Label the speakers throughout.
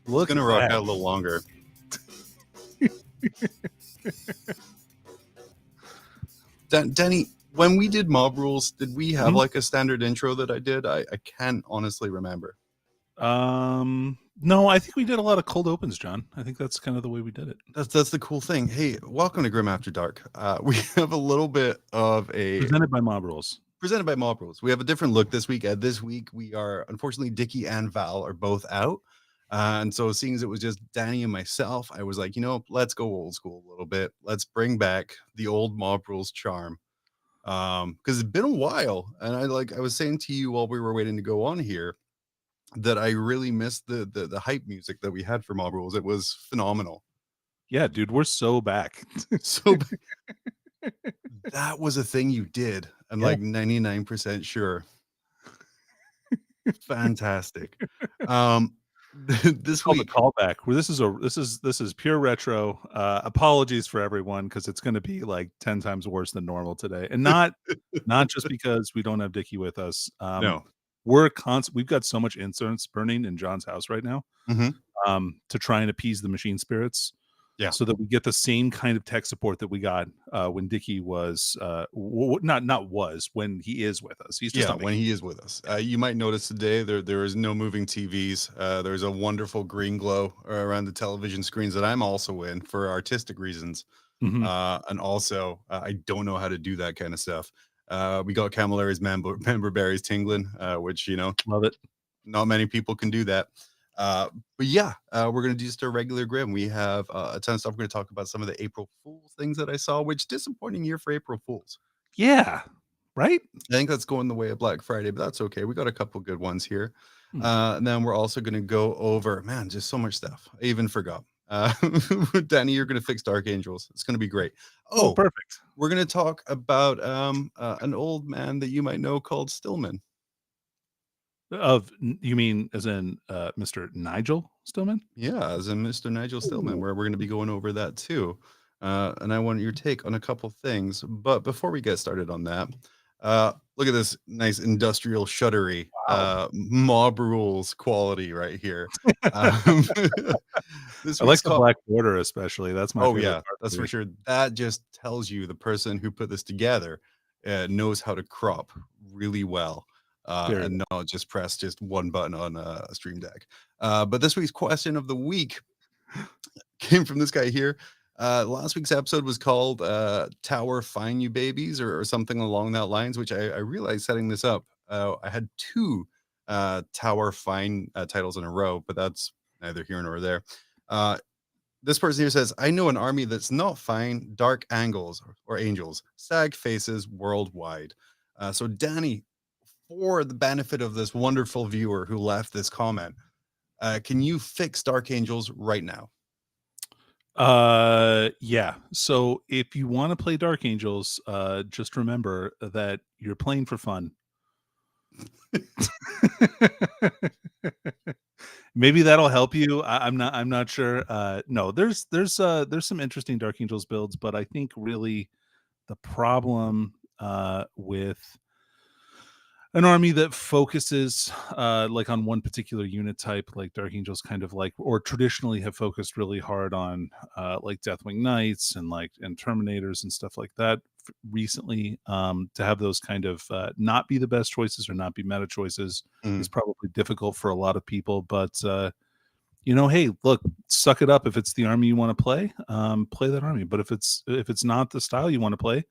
Speaker 1: Look, gonna rock out a little longer. Danny, when we did Mob Rules, did we have like a standard intro that I did? I can't honestly remember.
Speaker 2: No, I think we did a lot of cold opens, John. I think that's kind of the way we did it.
Speaker 1: That's the cool thing. Hey, welcome to Grim After Dark. We have a little bit of a
Speaker 2: presented by Mob Rules.
Speaker 1: Presented by Mob Rules. We have a different look this week. This week we are, unfortunately, Dickie and Val are both out. And so seeing as it was just Danny and myself, I was like, you know, let's go old school a little bit. Let's bring back the old Mob Rules charm. Because it's been a while. And I was saying to you while we were waiting to go on here that I really missed the hype music that we had for Mob Rules. It was phenomenal.
Speaker 2: Yeah, dude, we're so back.
Speaker 1: So that was a thing you did. I'm
Speaker 2: Yeah.
Speaker 1: like 99% sure. Fantastic. Um,
Speaker 2: It's
Speaker 1: this
Speaker 2: called a
Speaker 1: week,
Speaker 2: callback. Where this is pure retro. Apologies for everyone because it's going to be like 10 times worse than normal today, and not just because we don't have Dickie with us.
Speaker 1: no.
Speaker 2: We've got so much incense burning in John's house right now,
Speaker 1: Mhm.
Speaker 2: to try and appease the machine spirits,
Speaker 1: Yeah.
Speaker 2: so that we get the same kind of tech support that we got when Dickie was not was when he is with us. He's just
Speaker 1: Yeah,
Speaker 2: on
Speaker 1: when
Speaker 2: vacation.
Speaker 1: he is with us. You might notice today there is no moving TVs. There's a wonderful green glow around the television screens that I'm also in for artistic reasons.
Speaker 2: Mhm.
Speaker 1: And also, I don't know how to do that kind of stuff. We got Camillari's member berries tingling, which,
Speaker 2: Love it.
Speaker 1: not many people can do that. But yeah, we're going to do just a regular grim. We have a ton of stuff. We're going to talk about some of the April Fool's things that I saw, which disappointing year for April Fools.
Speaker 2: Yeah. Right.
Speaker 1: I think that's going the way of Black Friday, but that's okay. We got a couple good ones here.
Speaker 2: Hmm.
Speaker 1: And then we're also going to go over, man, just so much stuff. I even forgot. Uh, Danny, you're going to fix Dark Angels. It's going to be great.
Speaker 2: Oh,
Speaker 1: Oh,
Speaker 2: perfect.
Speaker 1: we're going to talk about an old man that you might know called Stillman.
Speaker 2: You mean as in Mr. Nigel Stillman?
Speaker 1: Yeah, as in Mr. Nigel Stillman,
Speaker 2: Ooh.
Speaker 1: where we're going to be going over that too. And I want your take on a couple things. But before we get started on that, look at this nice industrial shuttery
Speaker 2: Wow.
Speaker 1: mob rules quality right here. Um, this
Speaker 2: I like
Speaker 1: week's
Speaker 2: the
Speaker 1: call.
Speaker 2: black border especially. That's my
Speaker 1: Oh
Speaker 2: favorite
Speaker 1: yeah,
Speaker 2: part
Speaker 1: that's
Speaker 2: of
Speaker 1: for
Speaker 2: it.
Speaker 1: sure. That just tells you the person who put this together knows how to crop really well,
Speaker 2: Very
Speaker 1: and
Speaker 2: well.
Speaker 1: not just press just one button on a Stream Deck. But this week's question of the week came from this guy here. Last week's episode was called Tower Fine You Babies or something along that lines, which I realized setting this up. I had two Tower Fine titles in a row, but that's neither here nor there. This person here says, I know an army that's not fine, dark angles or angels, sag faces worldwide. So, Danny, for the benefit of this wonderful viewer who left this comment, can you fix Dark Angels right now?
Speaker 2: Yeah. So if you want to play Dark Angels, just remember that you're playing for fun. Maybe that'll help you. I'm not sure. No, there's some interesting Dark Angels builds, but I think really the problem with an army that focuses like on one particular unit type, like Dark Angels kind of like, or traditionally have focused really hard on like Deathwing Knights and like and Terminators and stuff like that recently, to have those kind of not be the best choices or not be meta choices is
Speaker 1: Mm,
Speaker 2: probably difficult for a lot of people. But hey, look, suck it up. If it's the army you want to play, play that army. But if it's not the style you want to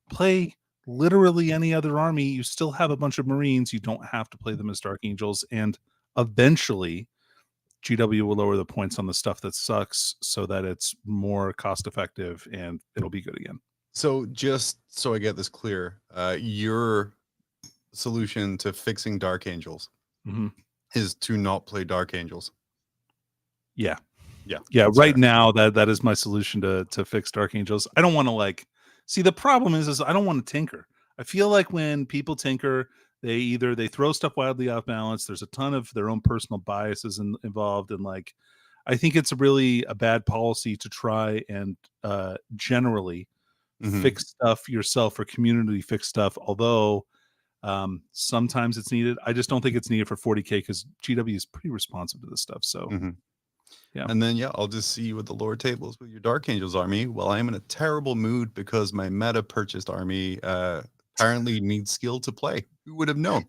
Speaker 2: play literally any other army. You still have a bunch of Marines. You don't have to play them as Dark Angels. And eventually, GW will lower the points on the stuff that sucks so that it's more cost effective and it'll be good again.
Speaker 1: So, just so I get this clear, your solution to fixing Dark Angels
Speaker 2: Hmm.
Speaker 1: is to not play Dark Angels.
Speaker 2: Yeah.
Speaker 1: Yeah,
Speaker 2: Yeah.
Speaker 1: that's
Speaker 2: Right
Speaker 1: fair.
Speaker 2: now, that is my solution to fix Dark Angels. I don't want to see the problem is I don't want to tinker. I feel like when people tinker, they throw stuff wildly off balance. There's a ton of their own personal biases involved, and like I think it's really a bad policy to try and generally
Speaker 1: Hmm.
Speaker 2: fix stuff yourself or community fix stuff. Although sometimes it's needed, I just don't think it's needed for 40K because GW is pretty responsive to this stuff. So
Speaker 1: Hmm.
Speaker 2: yeah.
Speaker 1: And then, yeah, I'll just see you at the lower tables with your Dark Angels army. Well, I am in a terrible mood because my meta purchased army apparently needs skill to play. Who would have known?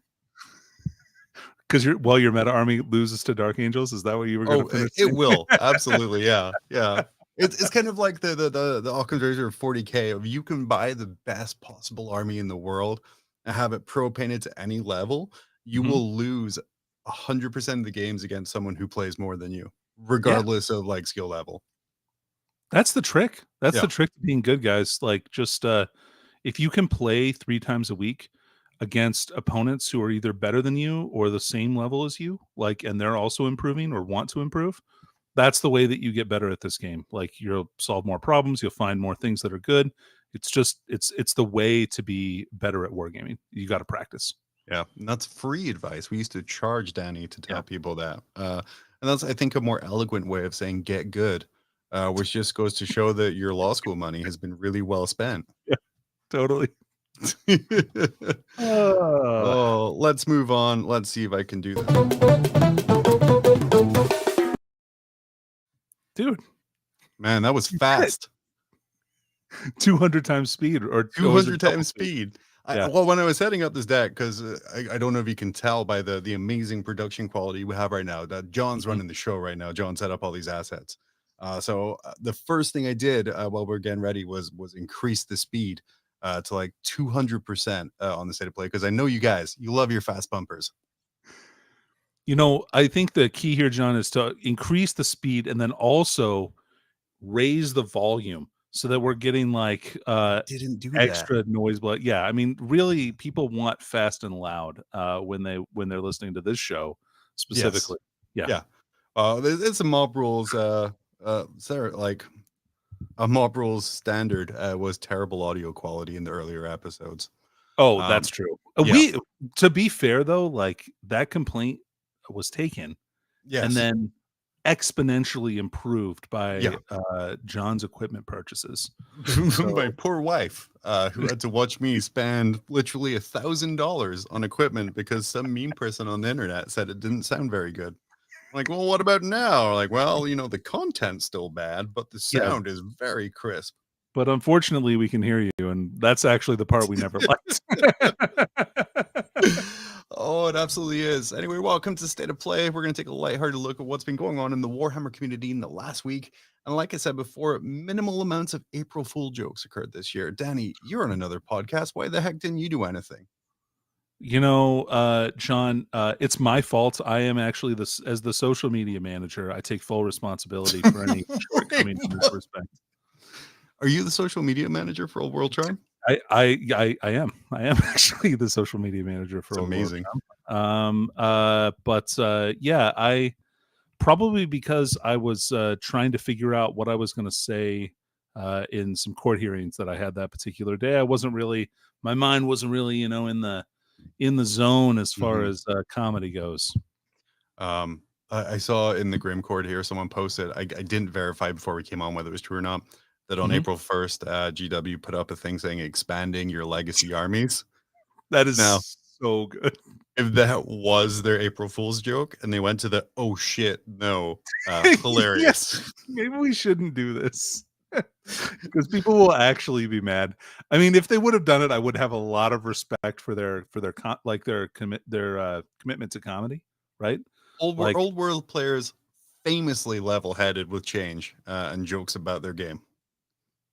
Speaker 2: Because your meta army loses to Dark Angels, is that what you were going to
Speaker 1: Oh,
Speaker 2: finish
Speaker 1: it
Speaker 2: saying?
Speaker 1: will. Absolutely. Yeah. Yeah. It's kind of like the Occam's razor of 40K of you can buy the best possible army in the world and have it pro painted to any level. You
Speaker 2: Mhm.
Speaker 1: will lose 100% of the games against someone who plays more than you,
Speaker 2: Yeah,
Speaker 1: regardless of like skill level.
Speaker 2: that's the trick. That's the
Speaker 1: Yeah.
Speaker 2: trick to being good, guys. Like, just if you can play 3 times a week against opponents who are either better than you or the same level as you, like, and they're also improving or want to improve, That's the way that you get better at this game. Like, you'll solve more problems, you'll find more things that are good. It's just it's the way to be better at wargaming. You got to practice.
Speaker 1: Yeah, and that's free advice. We used to charge Danny to tell
Speaker 2: Yeah.
Speaker 1: people that. And that's, I think, a more eloquent way of saying get good, which just goes to show that your law school money has been really well spent.
Speaker 2: Yeah, totally. Uh,
Speaker 1: Oh, let's move on. Let's see if I can do that.
Speaker 2: dude,
Speaker 1: Man, that was
Speaker 2: you did it.
Speaker 1: fast.
Speaker 2: 200 times speed, or was it
Speaker 1: 200
Speaker 2: double
Speaker 1: times
Speaker 2: speed?
Speaker 1: speed.
Speaker 2: Yeah.
Speaker 1: Well, when I was setting up this deck, because I don't know if you can tell by the amazing production quality we have right now, that John's
Speaker 2: Mhm.
Speaker 1: running the show right now. John set up all these assets. So the first thing I did while we're getting ready was increase the speed to like 200% on the state of play, because I know you guys, you love your fast bumpers.
Speaker 2: You know, I think the key here, John, is to increase the speed and then also raise the volume so that we're getting like
Speaker 1: Didn't do that.
Speaker 2: extra noise. But yeah, I mean, really, people want fast and loud when they're listening to this show
Speaker 1: Yes.
Speaker 2: specifically. Yeah.
Speaker 1: Yeah. It's some mob rules. Sarah, like a mob rules standard was terrible audio quality in the earlier episodes.
Speaker 2: Oh,
Speaker 1: Um,
Speaker 2: that's true.
Speaker 1: yeah.
Speaker 2: We, to be fair though, like that complaint was taken
Speaker 1: Yes.
Speaker 2: and then exponentially improved
Speaker 1: Yeah.
Speaker 2: by John's equipment purchases.
Speaker 1: My
Speaker 2: So
Speaker 1: poor wife, who had to watch me spend literally $1,000 on equipment because some mean person on the internet said it didn't sound very good. I'm like, well, what about now? Like, well, you know, the content's still bad, but the
Speaker 2: yeah,
Speaker 1: sound is very crisp.
Speaker 2: but unfortunately we can hear you, and that's actually the part we never liked.
Speaker 1: Oh, it absolutely is. Anyway, welcome to State of Play. We're going to take a lighthearted look at what's been going on in the Warhammer community in the last week. And like I said before, minimal amounts of April Fool jokes occurred this year. Danny, you're on another podcast. Why the heck didn't you do anything?
Speaker 2: You know, John, it's my fault. I am actually this as the social media manager. I take full responsibility for any shortcomings in this respect.
Speaker 1: Are you the social media manager for Old World Charm?
Speaker 2: I am. I am actually the social media manager
Speaker 1: It's
Speaker 2: for Old World
Speaker 1: amazing.
Speaker 2: Charm. Yeah, I probably because I was trying to figure out what I was going to say in some court hearings that I had that particular day. I wasn't really, my mind wasn't really, you know, in the zone as far
Speaker 1: Mhm.
Speaker 2: as comedy goes.
Speaker 1: I saw in the Grim Court here, someone posted, I didn't verify before we came on whether it was true or not, that on
Speaker 2: Mhm.
Speaker 1: April 1st, GW put up a thing saying expanding your legacy armies.
Speaker 2: That is
Speaker 1: Now,
Speaker 2: so good.
Speaker 1: if that was their April Fool's joke and they went to the, oh shit, no, hilarious.
Speaker 2: Yes, maybe we shouldn't do this because people will actually be mad. I mean, if they would have done it, I would have a lot of respect for their commitment to comedy, right? Like,
Speaker 1: Old World players famously level-headed with change and jokes about their game.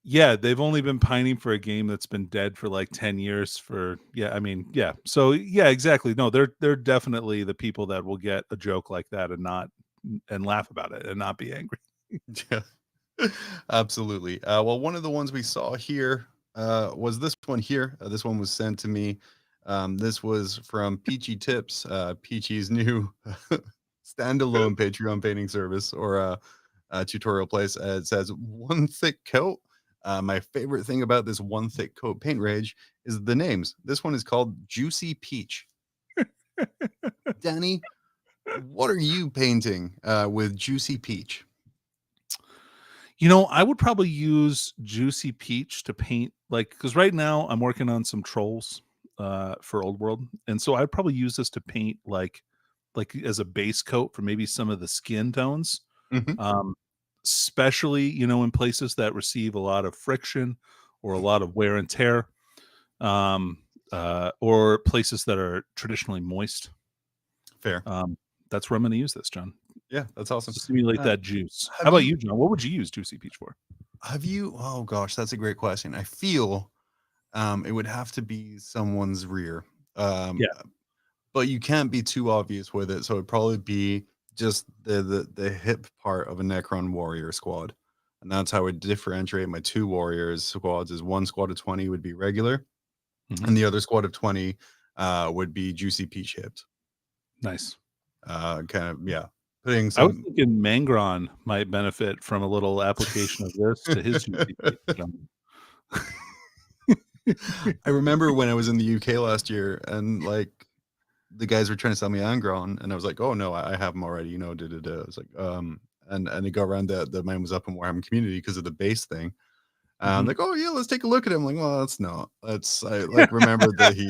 Speaker 2: yeah, they've only been pining for a game that's been dead for like 10 years for yeah, I mean, yeah. So yeah, exactly. No, they're definitely the people that will get a joke like that and laugh about it and not be angry.
Speaker 1: Yeah, absolutely. Well, one of the ones we saw here was this one here. This one was sent to me. This was from Peachy Tips, Peachy's new standalone Patreon painting service or tutorial place. It says one thick coat. My favorite thing about this one thick coat paint rage is the names. This one is called Juicy Peach. Danny, what are you painting with Juicy Peach?
Speaker 2: You know, I would probably use Juicy Peach to paint like because right now I'm working on some trolls for Old World. And so I'd probably use this to paint like as a base coat for maybe some of the skin tones.
Speaker 1: Mhm.
Speaker 2: Um, especially, you know, in places that receive a lot of friction or a lot of wear and tear. Um, or places that are traditionally moist.
Speaker 1: Fair.
Speaker 2: That's where I'm gonna use this, John.
Speaker 1: Yeah, that's awesome.
Speaker 2: To simulate that juice. How
Speaker 1: Have
Speaker 2: about
Speaker 1: you
Speaker 2: you, John? What would you use Juicy Peach for?
Speaker 1: have you oh gosh, that's a great question. I feel it would have to be someone's rear. Um,
Speaker 2: Yeah.
Speaker 1: but you can't be too obvious with it, so it'd probably be just the hip part of a Necron warrior squad. And that's how I would differentiate my two warriors squads is one squad of 20 would be regular,
Speaker 2: Mhm.
Speaker 1: and the other squad of 20 would be Juicy Peach hipped.
Speaker 2: Nice.
Speaker 1: Kind of, yeah. putting
Speaker 2: I was
Speaker 1: some.
Speaker 2: thinking Mangron might benefit from a little application of this to his GPP.
Speaker 1: I remember when I was in the UK last year, and like the guys were trying to sell me Angron, and I was like, "Oh no, I have them already." Da da da. I was like, and they go around that the mine was up in Warhammer Community because of the base thing.
Speaker 2: Mhm.
Speaker 1: Like, "Oh yeah, let's take a look at him." I'm like, well, that's not. That's I like remember that he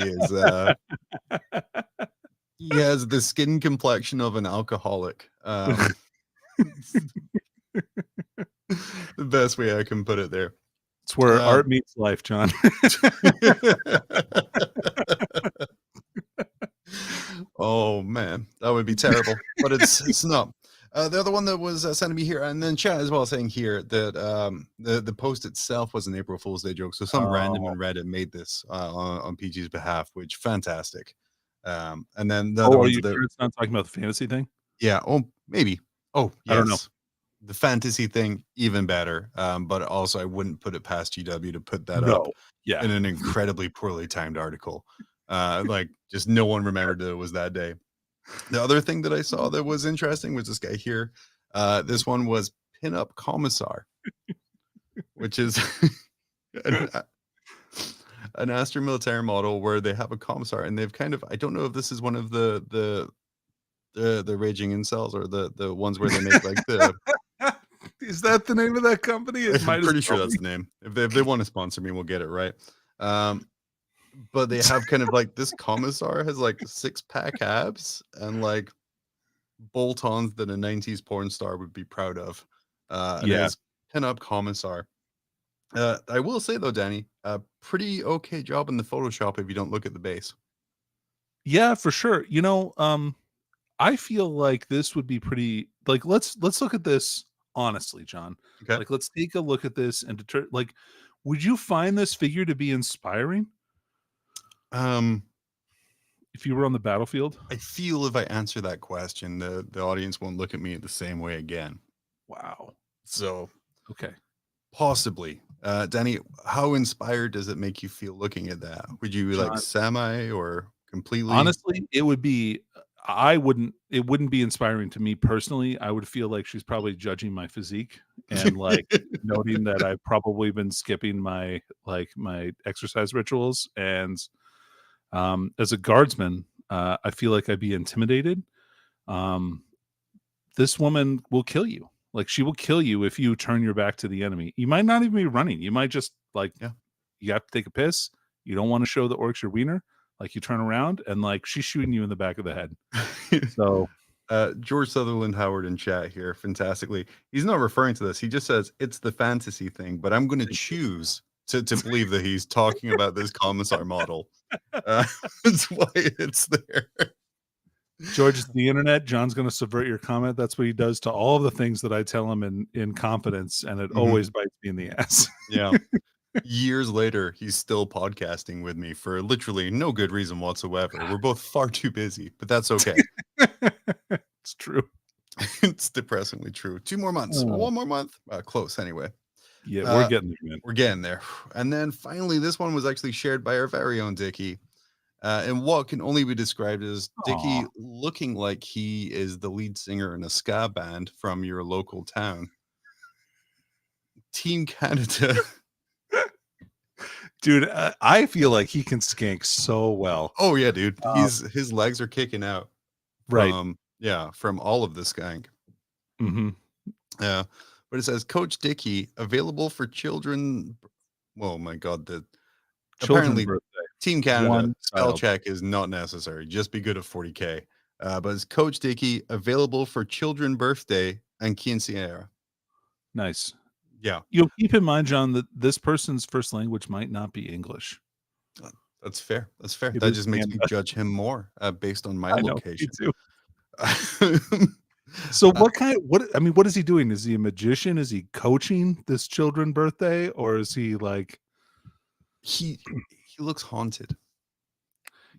Speaker 1: has the skin complexion of an alcoholic. The best way I can put it there.
Speaker 2: It's where
Speaker 1: Um,
Speaker 2: art meets life, John.
Speaker 1: oh man, that would be terrible, but it's not. The other one that was sending me here, and then chat as well, saying here that the post itself was an April Fool's Day joke. So some random
Speaker 2: Oh.
Speaker 1: in Reddit made this on PG's behalf, which fantastic. And then the other
Speaker 2: Oh, are
Speaker 1: ones
Speaker 2: you
Speaker 1: that,
Speaker 2: sure it's not talking about the fantasy thing?
Speaker 1: yeah, oh maybe, oh
Speaker 2: I don't know.
Speaker 1: yes, the fantasy thing even better. But also I wouldn't put it past GW to put that up
Speaker 2: No. Yeah.
Speaker 1: in an incredibly poorly timed article. Like just no one remembered that it was that day. The other thing that I saw that was interesting was this guy here. This one was Pinup Commissar, which is an, an Astra military model where they have a commissar, and they've kind of, I don't know if this is one of the raging incels or the ones where they make like the.
Speaker 2: Is that the name of that company? It
Speaker 1: I'm
Speaker 2: might as
Speaker 1: pretty sure
Speaker 2: well
Speaker 1: that's
Speaker 2: be.
Speaker 1: the name. If they want to sponsor me, we'll get it right. But they have kind of like this commissar has like 6-pack abs and like bolt-ons that a 90s porn star would be proud of. And
Speaker 2: Yeah.
Speaker 1: his pin-up commissar. I will say though, Danny, a pretty okay job in the Photoshop if you don't look at the base.
Speaker 2: Yeah, for sure. I feel like this would be pretty like let's look at this honestly, John.
Speaker 1: Okay.
Speaker 2: Like let's take a look at this and like would you find this figure to be inspiring
Speaker 1: Um,
Speaker 2: if you were on the battlefield?
Speaker 1: I feel if I answer that question, the audience won't look at me the same way again.
Speaker 2: Wow.
Speaker 1: So
Speaker 2: Okay.
Speaker 1: possibly. Danny, how inspired does it make you feel looking at that? Would you like
Speaker 2: John,
Speaker 1: semi or completely?
Speaker 2: honestly, it wouldn't be inspiring to me personally. I would feel like she's probably judging my physique and like noting that I've probably been skipping my exercise rituals and as a guardsman, I feel like I'd be intimidated. Um, this woman will kill you. Like she will kill you if you turn your back to the enemy. You might not even be running. You might just like
Speaker 1: Yeah.
Speaker 2: you have to take a piss. You don't want to show the orcs your wiener. Like you turn around and like she's shooting you in the back of the head. So
Speaker 1: George Sutherland Howard in chat here fantastically. He's not referring to this. He just says it's the fantasy thing, but I'm going to choose to believe that he's talking about this commissar model. That's why it's there.
Speaker 2: George is the internet. John's going to subvert your comment. That's what he does to all of the things that I tell him in confidence, and it always bites me in the ass.
Speaker 1: Yeah. Years later, he's still podcasting with me for literally no good reason whatsoever. We're both far too busy, but that's okay.
Speaker 2: It's true.
Speaker 1: It's depressingly true. 2 more months.
Speaker 2: Oh.
Speaker 1: 1 more month. Close anyway.
Speaker 2: Yeah, we're getting there, man.
Speaker 1: We're getting there. And then finally, this one was actually shared by our very own Dickie. And what can only be described as Dickie
Speaker 2: Aw.
Speaker 1: looking like he is the lead singer in a ska band from your local town. Team Canada.
Speaker 2: Dude, I feel like he can skank so well.
Speaker 1: Oh yeah, dude.
Speaker 2: Um,
Speaker 1: His legs are kicking out
Speaker 2: right.
Speaker 1: from all of the skank.
Speaker 2: Mhm.
Speaker 1: Yeah. But it says Coach Dickey available for children. Oh my god,
Speaker 2: Children
Speaker 1: apparently
Speaker 2: birthday.
Speaker 1: Team Canada
Speaker 2: One
Speaker 1: spell
Speaker 2: child.
Speaker 1: check is not necessary. Just be good at 40K. But it's Coach Dickey available for children birthday and quinceañera.
Speaker 2: Nice.
Speaker 1: Yeah,
Speaker 2: You'll keep in mind, John, that this person's first language might not be English.
Speaker 1: that's fair. That's fair.
Speaker 2: It
Speaker 1: That
Speaker 2: is
Speaker 1: just makes me
Speaker 2: Canada.
Speaker 1: judge him more based on my
Speaker 2: I know, me
Speaker 1: location.
Speaker 2: too. So
Speaker 1: Uh,
Speaker 2: what is he doing? Is he a magician? Is he coaching this children birthday? Or is he like
Speaker 1: he looks haunted.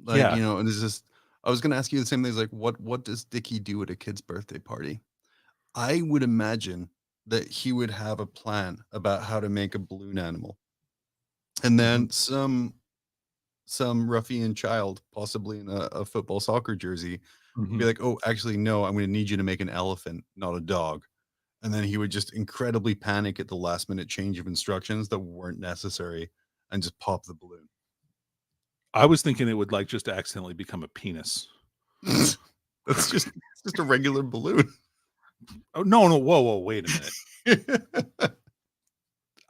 Speaker 1: Like,
Speaker 2: yeah,
Speaker 1: and it's just I was gonna ask you the same thing. Like, what does Dickie do at a kid's birthday party? I would imagine that he would have a plan about how to make a balloon animal. And
Speaker 2: mhm,
Speaker 1: then some ruffian child, possibly in a football soccer jersey, and be like, oh, actually, no, I'm going to need you to make an elephant, not a dog. And then he would just incredibly panic at the last minute change of instructions that weren't necessary and just pop the balloon.
Speaker 2: I was thinking it would like just accidentally become a penis.
Speaker 1: That's just a regular balloon.
Speaker 2: Oh no, whoa, wait a minute.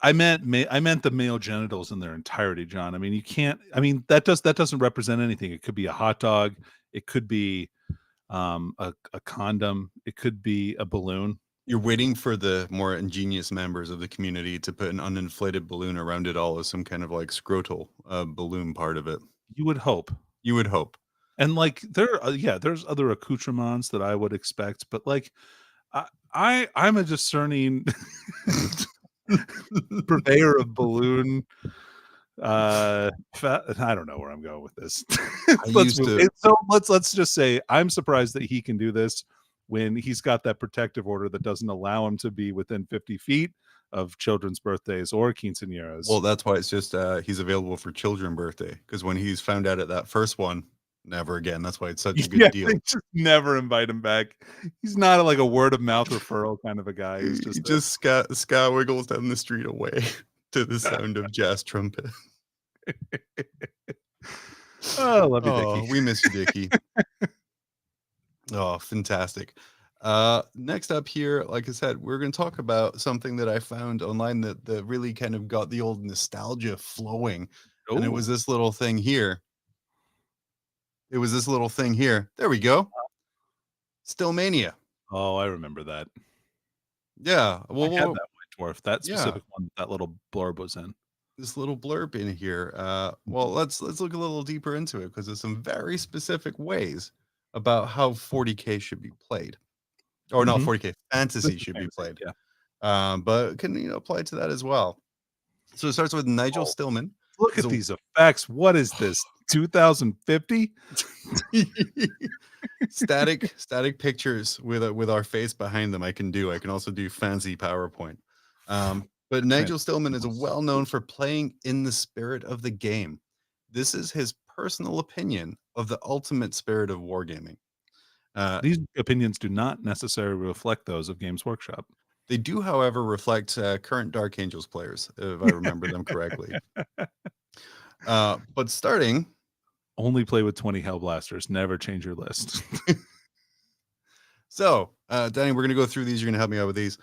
Speaker 2: I meant the male genitals in their entirety, John. I mean, you can't. I mean, that doesn't represent anything. It could be a hot dog. It could be a condom. It could be a balloon.
Speaker 1: You're waiting for the more ingenious members of the community to put an uninflated balloon around it all as some kind of like scrotal balloon part of it.
Speaker 2: You would hope.
Speaker 1: You would hope.
Speaker 2: And like there's other accoutrements that I would expect, but like I'm a discerning purveyor of balloon. I don't know where I'm going with this. Let's just say I'm surprised that he can do this when he's got that protective order that doesn't allow him to be within 50 feet of children's birthdays or quinceañeras.
Speaker 1: Well, that's why it's just he's available for children's birthday, because when he's found out at that first one, never again. That's why it's such a good deal.
Speaker 2: Just never invite him back. He's not like a word of mouth referral kind of a guy. He's just
Speaker 1: ska wiggles down the street away to the sound of jazz trumpet.
Speaker 2: Oh, love you, Dickie.
Speaker 1: We miss you, Dickie. Oh, fantastic. Next up here, like I said, we're going to talk about something that I found online that really kind of got the old nostalgia flowing.
Speaker 2: Ooh.
Speaker 1: And it was this little thing here. There we go. Stillmania.
Speaker 2: Oh, I remember that.
Speaker 1: Yeah.
Speaker 2: Well, I had that White Dwarf. That specific one, that little blurb was in.
Speaker 1: This little blurb in here. Well, let's look a little deeper into it, because there's some very specific ways about how 40K should be played. Or not 40K, fantasy should be played.
Speaker 2: Yeah.
Speaker 1: But can apply to that as well. So it starts with Nigel Stillman.
Speaker 2: Look at these effects. What is this? 2050?
Speaker 1: static pictures with our face behind them. I can also do fancy PowerPoint. But Nigel Stillman is well known for playing in the spirit of the game. This is his personal opinion of the ultimate spirit of wargaming.
Speaker 2: These opinions do not necessarily reflect those of Games Workshop.
Speaker 1: They do, however, reflect current Dark Angels players, if I remember them correctly. But starting...
Speaker 2: Only play with 20 Hellblasters. Never change your list.
Speaker 1: So, Danny, we're going to go through these. You're going to help me out with these.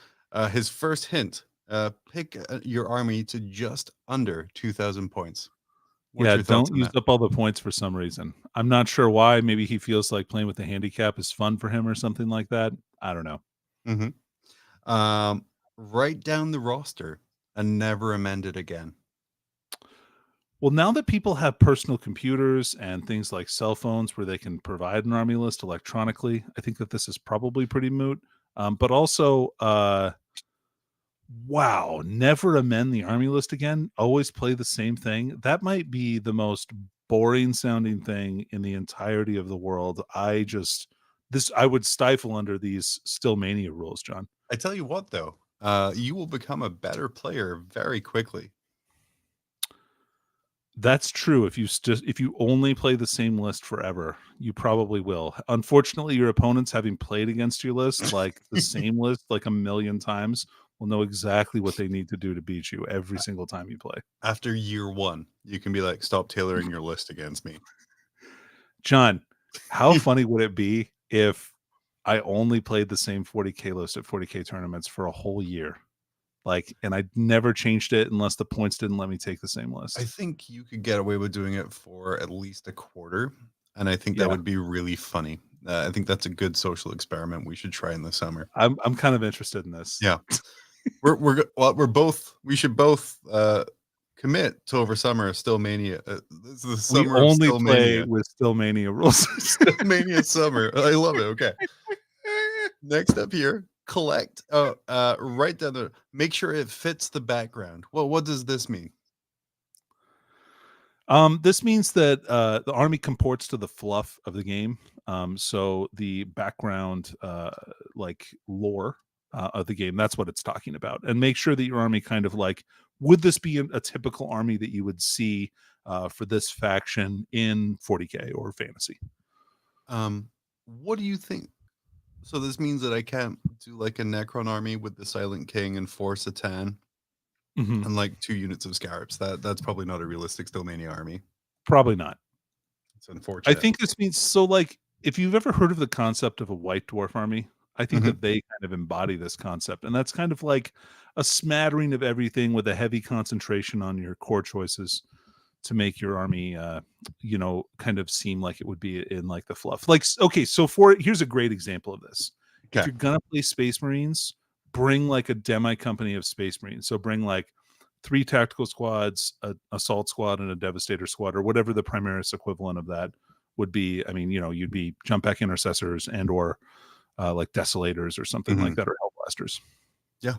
Speaker 1: His first hint, pick your army to just under 2,000 points.
Speaker 2: Don't use up all the points for some reason. I'm not sure why. Maybe he feels like playing with the handicap is fun for him or something like that. I don't know.
Speaker 1: Mm-hmm. Write down the roster and never amend it again.
Speaker 2: Well, now that people have personal computers and things like cell phones where they can provide an army list electronically, I think that this is probably pretty moot. But also, wow, never amend the army list again. Always play the same thing. That might be the most boring sounding thing in the entirety of the world. I would stifle under these Stillmania rules, John.
Speaker 1: I tell you what, though, you will become a better player very quickly.
Speaker 2: That's true. If you only play the same list forever, you probably will. Unfortunately, your opponents, having played against your list, like the same list like a million times, will know exactly what they need to do to beat you every single time you play.
Speaker 1: After year one, you can be like, stop tailoring your list against me.
Speaker 2: John, how funny would it be if I only played the same 40K list at 40K tournaments for a whole year? And I never changed it unless the points didn't let me take the same list.
Speaker 1: I think you could get away with doing it for at least a quarter. And I think that would be really funny. I think that's a good social experiment we should try in the summer.
Speaker 2: I'm kind of interested in this.
Speaker 1: Yeah. We should both commit to over summer Stillmania. This is the summer
Speaker 2: we only play with Stillmania rules.
Speaker 1: Stillmania summer. I love it. Okay. Next up here. Collect right down there. Make sure it fits the background. Well, what does this mean?
Speaker 2: This means that the army comports to the fluff of the game. So the background, lore of the game, that's what it's talking about. And make sure that your army kind of would this be a typical army that you would see for this faction in 40K or fantasy?
Speaker 1: What do you think? So this means that I can't do like a Necron army with the Silent King and 4 Satan
Speaker 2: Mhm.
Speaker 1: and like 2 units of Scarabs. That's probably not a realistic Stillmania army.
Speaker 2: Probably not.
Speaker 1: It's
Speaker 2: I
Speaker 1: unfortunate.
Speaker 2: think this means so, like, if you've ever heard of the concept of a white dwarf army, I think
Speaker 1: Hmm.
Speaker 2: that they kind of embody this concept, and that's kind of like a smattering of everything with a heavy concentration on your core choices to make your army, kind of seem like it would be in, like, the fluff. Like, okay, so here's a great example of this. If
Speaker 1: Okay.
Speaker 2: you're gonna play Space Marines, bring, like, a demi company of Space Marines. So bring, like, 3 tactical squads, a assault squad, and a devastator squad, or whatever the Primaris equivalent of that would be. I mean, you'd be jump back intercessors and or like desolators or something
Speaker 1: Hmm.
Speaker 2: like that, or hellblasters.
Speaker 1: Yeah.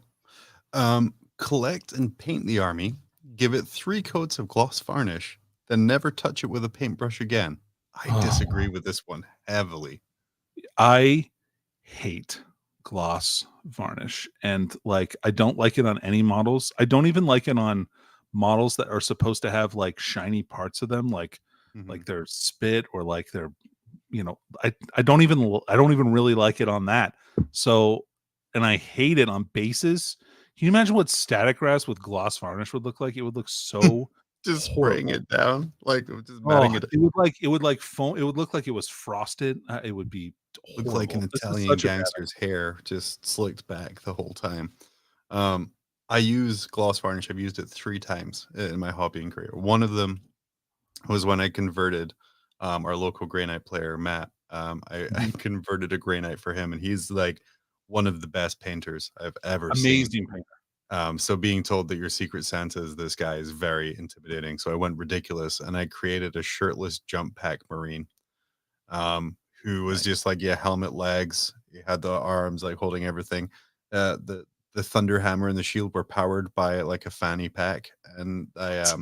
Speaker 1: Collect and paint the army. Give it 3 coats of gloss varnish. Then never touch it with a paintbrush again. I disagree
Speaker 2: Oh,
Speaker 1: with this one heavily.
Speaker 2: I hate gloss varnish, and like I don't like it on any models. I don't even like it on models that are supposed to have like shiny parts of them,
Speaker 1: Hmm.
Speaker 2: like their spit or like their I don't even really like it on that. So, and I hate it on bases. Can you imagine what static grass with gloss varnish would look like? It would look so
Speaker 1: Just spraying
Speaker 2: horrible.
Speaker 1: it down, like just matting
Speaker 2: Oh,
Speaker 1: it.
Speaker 2: it would like foam. It would look like it was frosted. It would be
Speaker 1: Looks like an
Speaker 2: horrible. This is
Speaker 1: Italian
Speaker 2: such a bad
Speaker 1: gangster's hair just slicked back the whole time. Um, I use gloss varnish. I've used it 3 times in my hobbying career. One of them was when I converted our local Grey Knight player, Matt. I
Speaker 2: idea.
Speaker 1: converted a Grey Knight for him, and he's like one of the best painters I've ever seen.
Speaker 2: Amazing painter.
Speaker 1: So being told that your secret Santa is this guy is very intimidating. So I went ridiculous and I created a shirtless jump pack Marine, who was
Speaker 2: Nice.
Speaker 1: just like, yeah, helmet legs. He had the arms like holding everything. The thunder hammer and the shield were powered by like a fanny pack, and I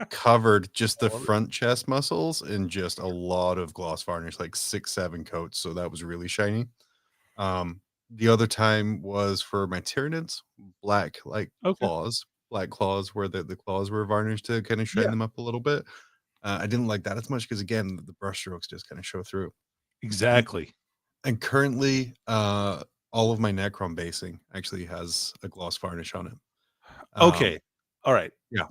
Speaker 1: covered just the
Speaker 2: I love it.
Speaker 1: front chest muscles in just a lot of gloss varnish, like 6, 7 coats. So that was really shiny. Um, the other time was for my Tyranids, black like
Speaker 2: Okay.
Speaker 1: black claws where the claws were varnished to kind of shine
Speaker 2: Yeah,
Speaker 1: them up a little bit. I didn't like that as much because again, the brush strokes just kind of show through. And,
Speaker 2: exactly.
Speaker 1: and currently, all of my Necron basing actually has a gloss varnish on it.
Speaker 2: Okay.
Speaker 1: Um,
Speaker 2: All right.
Speaker 1: yeah,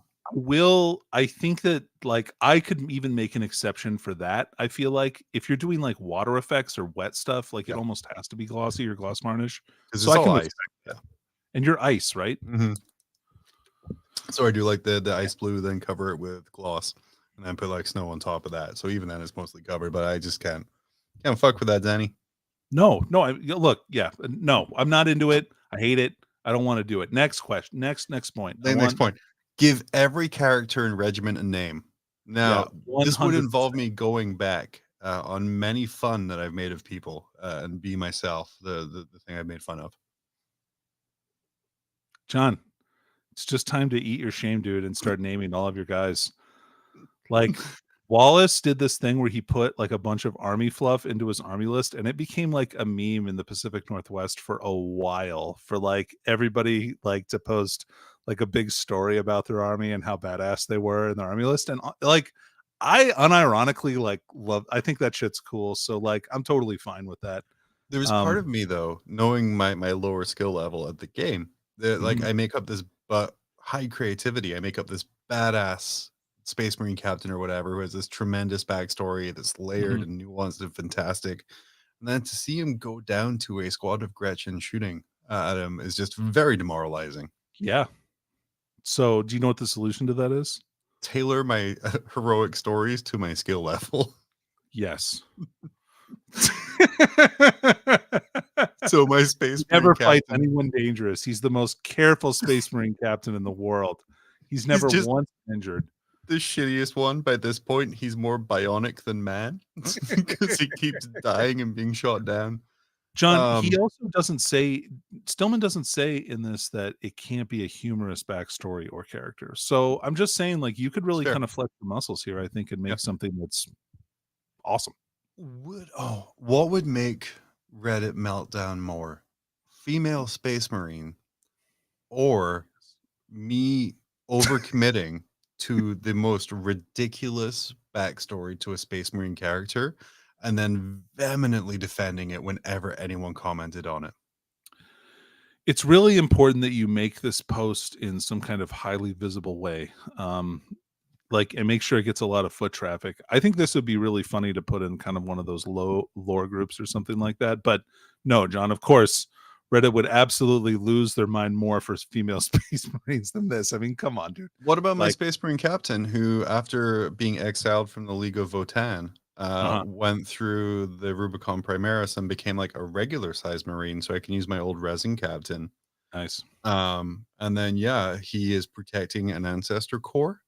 Speaker 2: I think that like I could even make an exception for that. I feel like if you're doing like water effects or wet stuff, like it
Speaker 1: yeah,
Speaker 2: almost has to be glossy or gloss varnish.
Speaker 1: because
Speaker 2: So
Speaker 1: it's
Speaker 2: I
Speaker 1: all
Speaker 2: can
Speaker 1: ice.
Speaker 2: respect
Speaker 1: Yeah.
Speaker 2: that. And you're ice, right?
Speaker 1: Mhm. So I do like the
Speaker 2: Yeah.
Speaker 1: ice blue, then cover it with gloss, and then put like snow on top of that. So even then, it's mostly covered. But I just can't fuck with that, Danny.
Speaker 2: No, no, look, yeah, no, I'm not into it. I hate it. I don't want to do it. Next question. Next point. I
Speaker 1: The next
Speaker 2: want
Speaker 1: point: give every character and regiment a name.
Speaker 2: yeah,
Speaker 1: Now, this would
Speaker 2: 100%.
Speaker 1: involve me going back on many fun that I've made of people and be myself, the thing I've made fun of.
Speaker 2: John, it's just time to eat your shame, dude, and start naming all of your guys. Like Wallace did this thing where he put like a bunch of army fluff into his army list, and it became like a meme in the Pacific Northwest for a while for like everybody like to post like a big story about their army and how badass they were in their army list. And like I unironically like love I think that shit's cool. So like I'm totally fine with that.
Speaker 1: There's part
Speaker 2: Um
Speaker 1: of me though, knowing my lower skill level at the game, that like
Speaker 2: mhm,
Speaker 1: I make up this but high creativity. I make up this badass space marine captain or whatever who has this tremendous backstory that's layered
Speaker 2: mhm.
Speaker 1: and nuanced and fantastic. And then to see him go down to a squad of Gretchen shooting at him is just very demoralizing.
Speaker 2: Yeah. So do you know what the solution to that is?
Speaker 1: Tailor my heroic stories to my skill level.
Speaker 2: Yes.
Speaker 1: So my
Speaker 2: He
Speaker 1: space marine
Speaker 2: never fights
Speaker 1: captain,
Speaker 2: anyone dangerous. He's the most careful Space Marine captain in the world. He's
Speaker 1: he's
Speaker 2: never
Speaker 1: just
Speaker 2: once been injured.
Speaker 1: the shittiest one. By this point, he's more bionic than man because he keeps dying and being shot down.
Speaker 2: John, he
Speaker 1: Um,
Speaker 2: also doesn't say Stillman doesn't say in this that it can't be a humorous backstory or character. So I'm just saying, like, you could
Speaker 1: it's
Speaker 2: really
Speaker 1: fair.
Speaker 2: kind of flex the muscles here, I think, and
Speaker 1: Yeah.
Speaker 2: make something that's awesome.
Speaker 1: What would make Reddit meltdown more? Female space marine or me overcommitting to the most ridiculous backstory to a space marine character and then vehemently defending it whenever anyone commented on it.
Speaker 2: It's really important that you make this post in some kind of highly visible way. And make sure it gets a lot of foot traffic. I think this would be really funny to put in kind of one of those low lore groups or something like that. But no, John, of course, Reddit would absolutely lose their mind more for female Space Marines than this. I mean, come on, dude.
Speaker 1: What about my
Speaker 2: Like,
Speaker 1: Space Marine captain who, after being exiled from the League of Votan,
Speaker 2: uh-huh,
Speaker 1: went through the Rubicon Primaris and became like a regular sized Marine, so I can use my old resin captain.
Speaker 2: nice.
Speaker 1: And then yeah, he is protecting an ancestor core,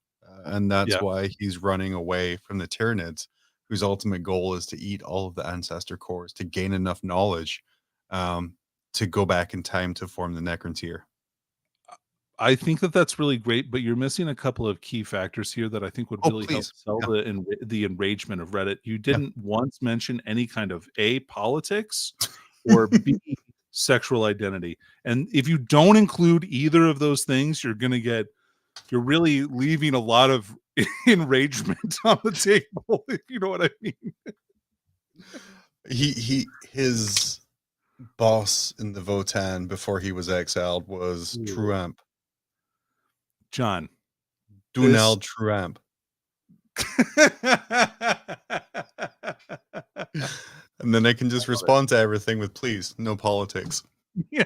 Speaker 1: and that's
Speaker 2: Yeah.
Speaker 1: why he's running away from the Tyranids, whose ultimate goal is to eat all of the ancestor cores to gain enough knowledge, um, to go back in time to form the Necrontyr.
Speaker 2: I think that that's really great, but you're missing a couple of key factors here that I think would
Speaker 1: Oh,
Speaker 2: really help
Speaker 1: please.
Speaker 2: sell
Speaker 1: Yeah,
Speaker 2: the enragement of Reddit. You
Speaker 1: yeah.
Speaker 2: didn't once mention any kind of A, politics, or B, sexual identity. And if you don't include either of those things, you're really leaving a lot of enragement on the table, if you know what I mean.
Speaker 1: His boss in the Votan before he was exiled was
Speaker 2: Ooh.
Speaker 1: Truamp.
Speaker 2: John, this
Speaker 1: Dunal Truamp. And then I can just respond to everything with please, no politics.
Speaker 2: Yeah.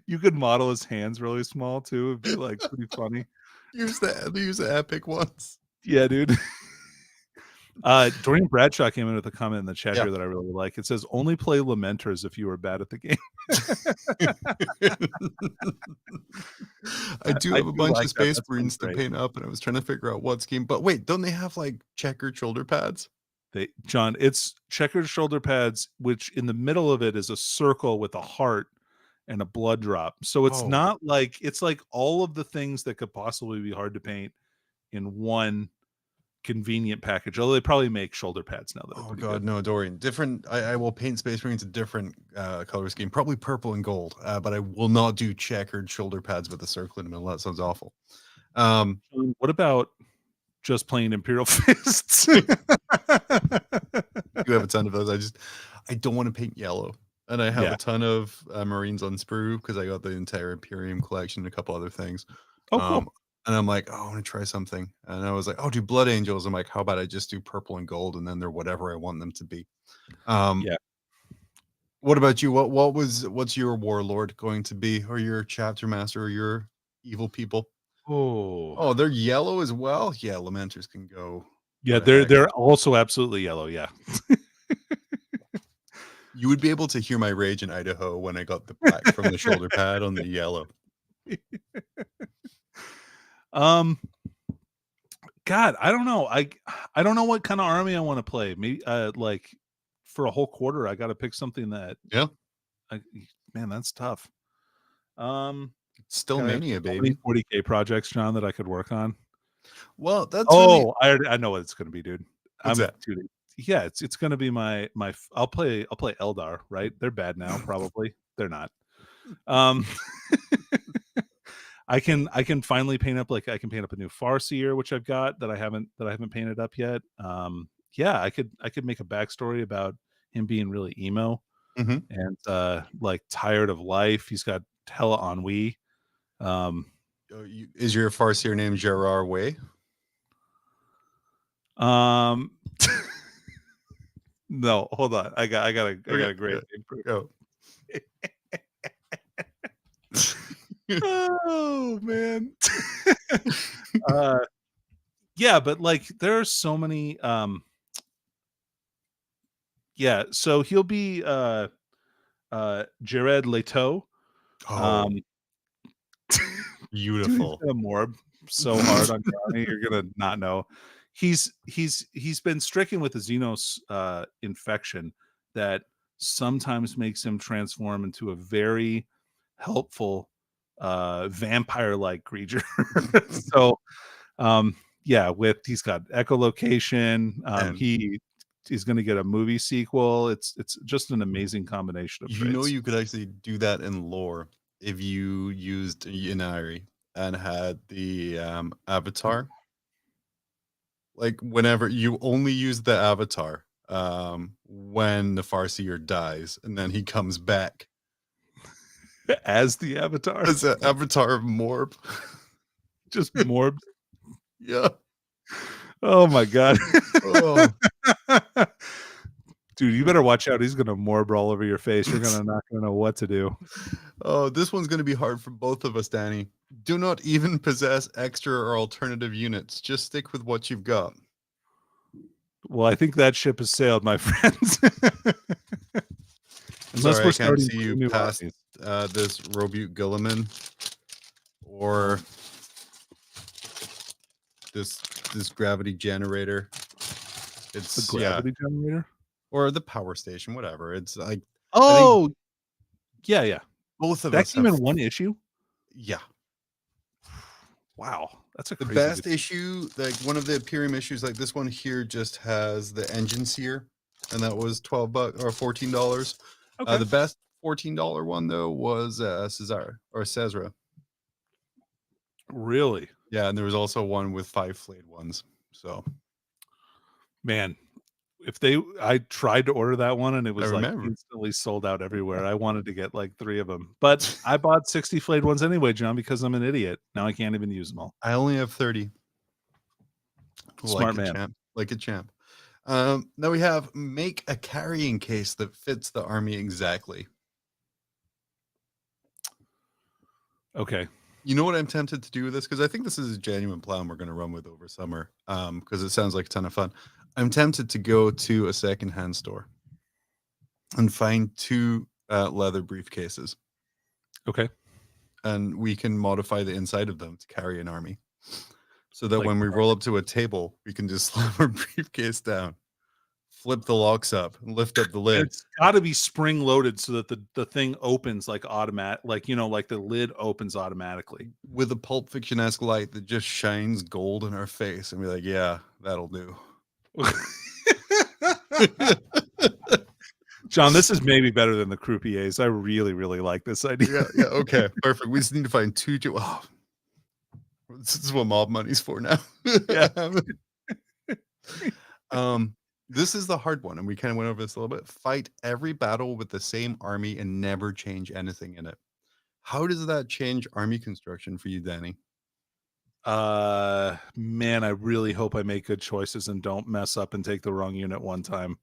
Speaker 2: You could model his hands really small too. It'd be like pretty funny.
Speaker 1: Use the epic ones.
Speaker 2: Yeah, dude. Dorian Bradshaw came in with a comment in the chat
Speaker 1: Yeah.
Speaker 2: here that I really like. It says, only play Lamenters if you were bad at the game.
Speaker 1: I do
Speaker 2: I
Speaker 1: have a
Speaker 2: do
Speaker 1: bunch
Speaker 2: like
Speaker 1: of
Speaker 2: that.
Speaker 1: Space
Speaker 2: That's pretty
Speaker 1: Marines to
Speaker 2: great.
Speaker 1: paint up, and I was trying to figure out what scheme. But wait, don't they have like checkered shoulder pads?
Speaker 2: John, it's checkered shoulder pads, which in the middle of it is a circle with a heart and a blood drop. So it's
Speaker 1: Oh,
Speaker 2: not like it's like all of the things that could possibly be hard to paint in one convenient package. Although they probably make shoulder pads now that are
Speaker 1: oh
Speaker 2: pretty
Speaker 1: God,
Speaker 2: good.
Speaker 1: no, Dorian. Different. I will paint Space Marines a different color scheme, probably purple and gold. But I will not do checkered shoulder pads with a circle in the middle. That sounds awful.
Speaker 2: What about just playing Imperial Fists?
Speaker 1: You have a ton of those. I don't want to paint yellow, and I have
Speaker 2: Yeah.
Speaker 1: a ton of Marines on sprue because I got the entire Imperium collection and a couple other things.
Speaker 2: Oh,
Speaker 1: Um,
Speaker 2: cool.
Speaker 1: and I'm like, oh, I want to try something, and I was like, oh, do Blood Angels. I'm like, how about I just do purple and gold, and then they're whatever I want them to be. Um,
Speaker 2: Yeah.
Speaker 1: what about you? What's your warlord going to be, or your chapter master, or your evil people?
Speaker 2: Oh.
Speaker 1: Oh, they're yellow as well. Yeah, Lamenters can go
Speaker 2: Yeah,
Speaker 1: to
Speaker 2: they're
Speaker 1: heck.
Speaker 2: they're also absolutely yellow, yeah.
Speaker 1: You would be able to hear my rage in Idaho when I got the black from the shoulder pad on the yellow.
Speaker 2: Um, God, I don't know. I don't know what kind of army I want to play. Maybe like for a whole quarter, I got to pick something that
Speaker 1: Yeah,
Speaker 2: I, man, that's tough. Um,
Speaker 1: still
Speaker 2: God, I have
Speaker 1: mania,
Speaker 2: so many
Speaker 1: baby.
Speaker 2: 40K projects, John, that I could work on.
Speaker 1: Well, that's really
Speaker 2: Oh, I know what it's going to be, dude.
Speaker 1: what's that?
Speaker 2: Dude. Yeah, it's going to be I'll play Eldar, right? They're bad now, probably. They're not. Um, I can finally paint up I can paint up a new Farseer, which I've got that I haven't painted up yet. Yeah, I could make a backstory about him being really emo
Speaker 1: Mhm.
Speaker 2: and like tired of life. He's got hella ennui. Um,
Speaker 1: Is your farseer named Gerard Way?
Speaker 2: um no, hold on. I got
Speaker 1: Okay,
Speaker 2: a great
Speaker 1: yeah,
Speaker 2: name for
Speaker 1: go.
Speaker 2: Oh man. uh yeah, but like there are so many yeah, so he'll be Jared Leto.
Speaker 1: Oh,
Speaker 2: Um dude, he's
Speaker 1: beautiful.
Speaker 2: gonna morb so hard on Johnny, you're gonna not know. He's been stricken with a Xenos infection that sometimes makes him transform into a very helpful vampire-like creature. So yeah, with he's got echolocation,
Speaker 1: And
Speaker 2: he's gonna get a movie sequel. It's just an amazing combination of
Speaker 1: you know
Speaker 2: traits.
Speaker 1: you could actually do that in lore if you used Yanari and had the, avatar. Like, whenever you only use the avatar, when the Farseer dies, and then he comes back
Speaker 2: as the Avatar,
Speaker 1: as an avatar of Morb.
Speaker 2: just more.
Speaker 1: Yeah.
Speaker 2: Oh my god.
Speaker 1: Oh.
Speaker 2: Dude, you better watch out. He's gonna morb all over your face. You're not gonna know what to do.
Speaker 1: Oh, this one's going to be hard for both of us, Danny. Do not even possess extra or alternative units. Just stick with what you've got.
Speaker 2: Well, I think that ship has sailed, my friends. Unless
Speaker 1: Sorry,
Speaker 2: we're
Speaker 1: I can't
Speaker 2: starting
Speaker 1: see you
Speaker 2: new
Speaker 1: past
Speaker 2: armies.
Speaker 1: this Robute Gilliman or this gravity generator. It's
Speaker 2: The gravity generator?
Speaker 1: or the power station, whatever. It's like
Speaker 2: Oh, yeah.
Speaker 1: both of
Speaker 2: That
Speaker 1: us
Speaker 2: came
Speaker 1: have
Speaker 2: in one issue?
Speaker 1: Yeah.
Speaker 2: Wow. That's a
Speaker 1: The
Speaker 2: crazy
Speaker 1: best
Speaker 2: good
Speaker 1: issue, like one of the Imperium issues, like this one here just has the engine sear, and that was $12 or $14.
Speaker 2: Okay.
Speaker 1: The best $14 one though was Cesar or Cesra.
Speaker 2: Really?
Speaker 1: Yeah, and there was also one with 5 flayed ones. So
Speaker 2: Man, I tried to order that one and it was like
Speaker 1: remember.
Speaker 2: instantly sold out everywhere. I wanted to get like 3 of them, but I bought 60 flayed ones anyway, John, because I'm an idiot. Now I can't even use them all.
Speaker 1: I only have 30.
Speaker 2: Smart
Speaker 1: Like a
Speaker 2: man.
Speaker 1: champ. Like a champ. Now we have make a carrying case that fits the army exactly.
Speaker 2: Okay.
Speaker 1: You know what I'm tempted to do with this? Because I think this is a genuine plan we're going to run with over summer. Because it sounds like a ton of fun. I'm tempted to go to a secondhand store and find 2 leather briefcases.
Speaker 2: Okay.
Speaker 1: And we can modify the inside of them to carry an army. So that
Speaker 2: Like
Speaker 1: when we roll up to a table, we can just slam our briefcase down, flip the locks up, and lift up the lid.
Speaker 2: It's got to be spring loaded so that the thing opens like automatic, like like the lid opens automatically
Speaker 1: with a Pulp Fiction-esque light that just shines gold in our face, and be like, "Yeah, that'll do."
Speaker 2: John, this is maybe better than the croupiers. I really, really like this idea.
Speaker 1: Yeah, okay, perfect. We just need to find 2. Oh, this is what mob money's for now.
Speaker 2: Yeah.
Speaker 1: This is the hard one, and we kind of went over this a little bit. Fight every battle with the same army and never change anything in it. How does that change army construction for you, Danny?
Speaker 2: Man, I really hope I make good choices and don't mess up and take the wrong unit one time.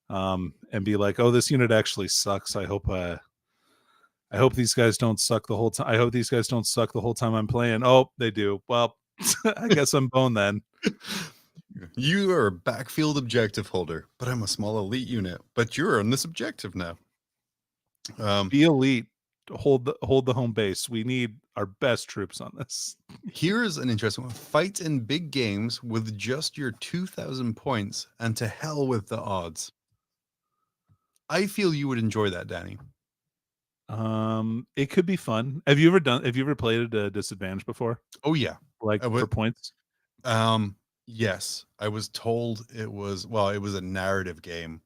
Speaker 2: And be like, oh, this unit actually sucks. I hope these guys don't suck the whole time. I hope these guys don't suck the whole time I'm playing. Oh, they do. Well, I guess I'm boned then.
Speaker 1: You are a backfield objective holder, but I'm a small elite unit. But you're on this objective now.
Speaker 2: Be elite. Hold the home base. We need our best troops on this.
Speaker 1: Here's an interesting one. Fight in big games with just your 2,000 points, and to hell with the odds. I feel you would enjoy that, Danny.
Speaker 2: It could be fun. Have you ever played at a disadvantage before?
Speaker 1: Oh yeah.
Speaker 2: Like for points?
Speaker 1: Yes. I was told it was a narrative game.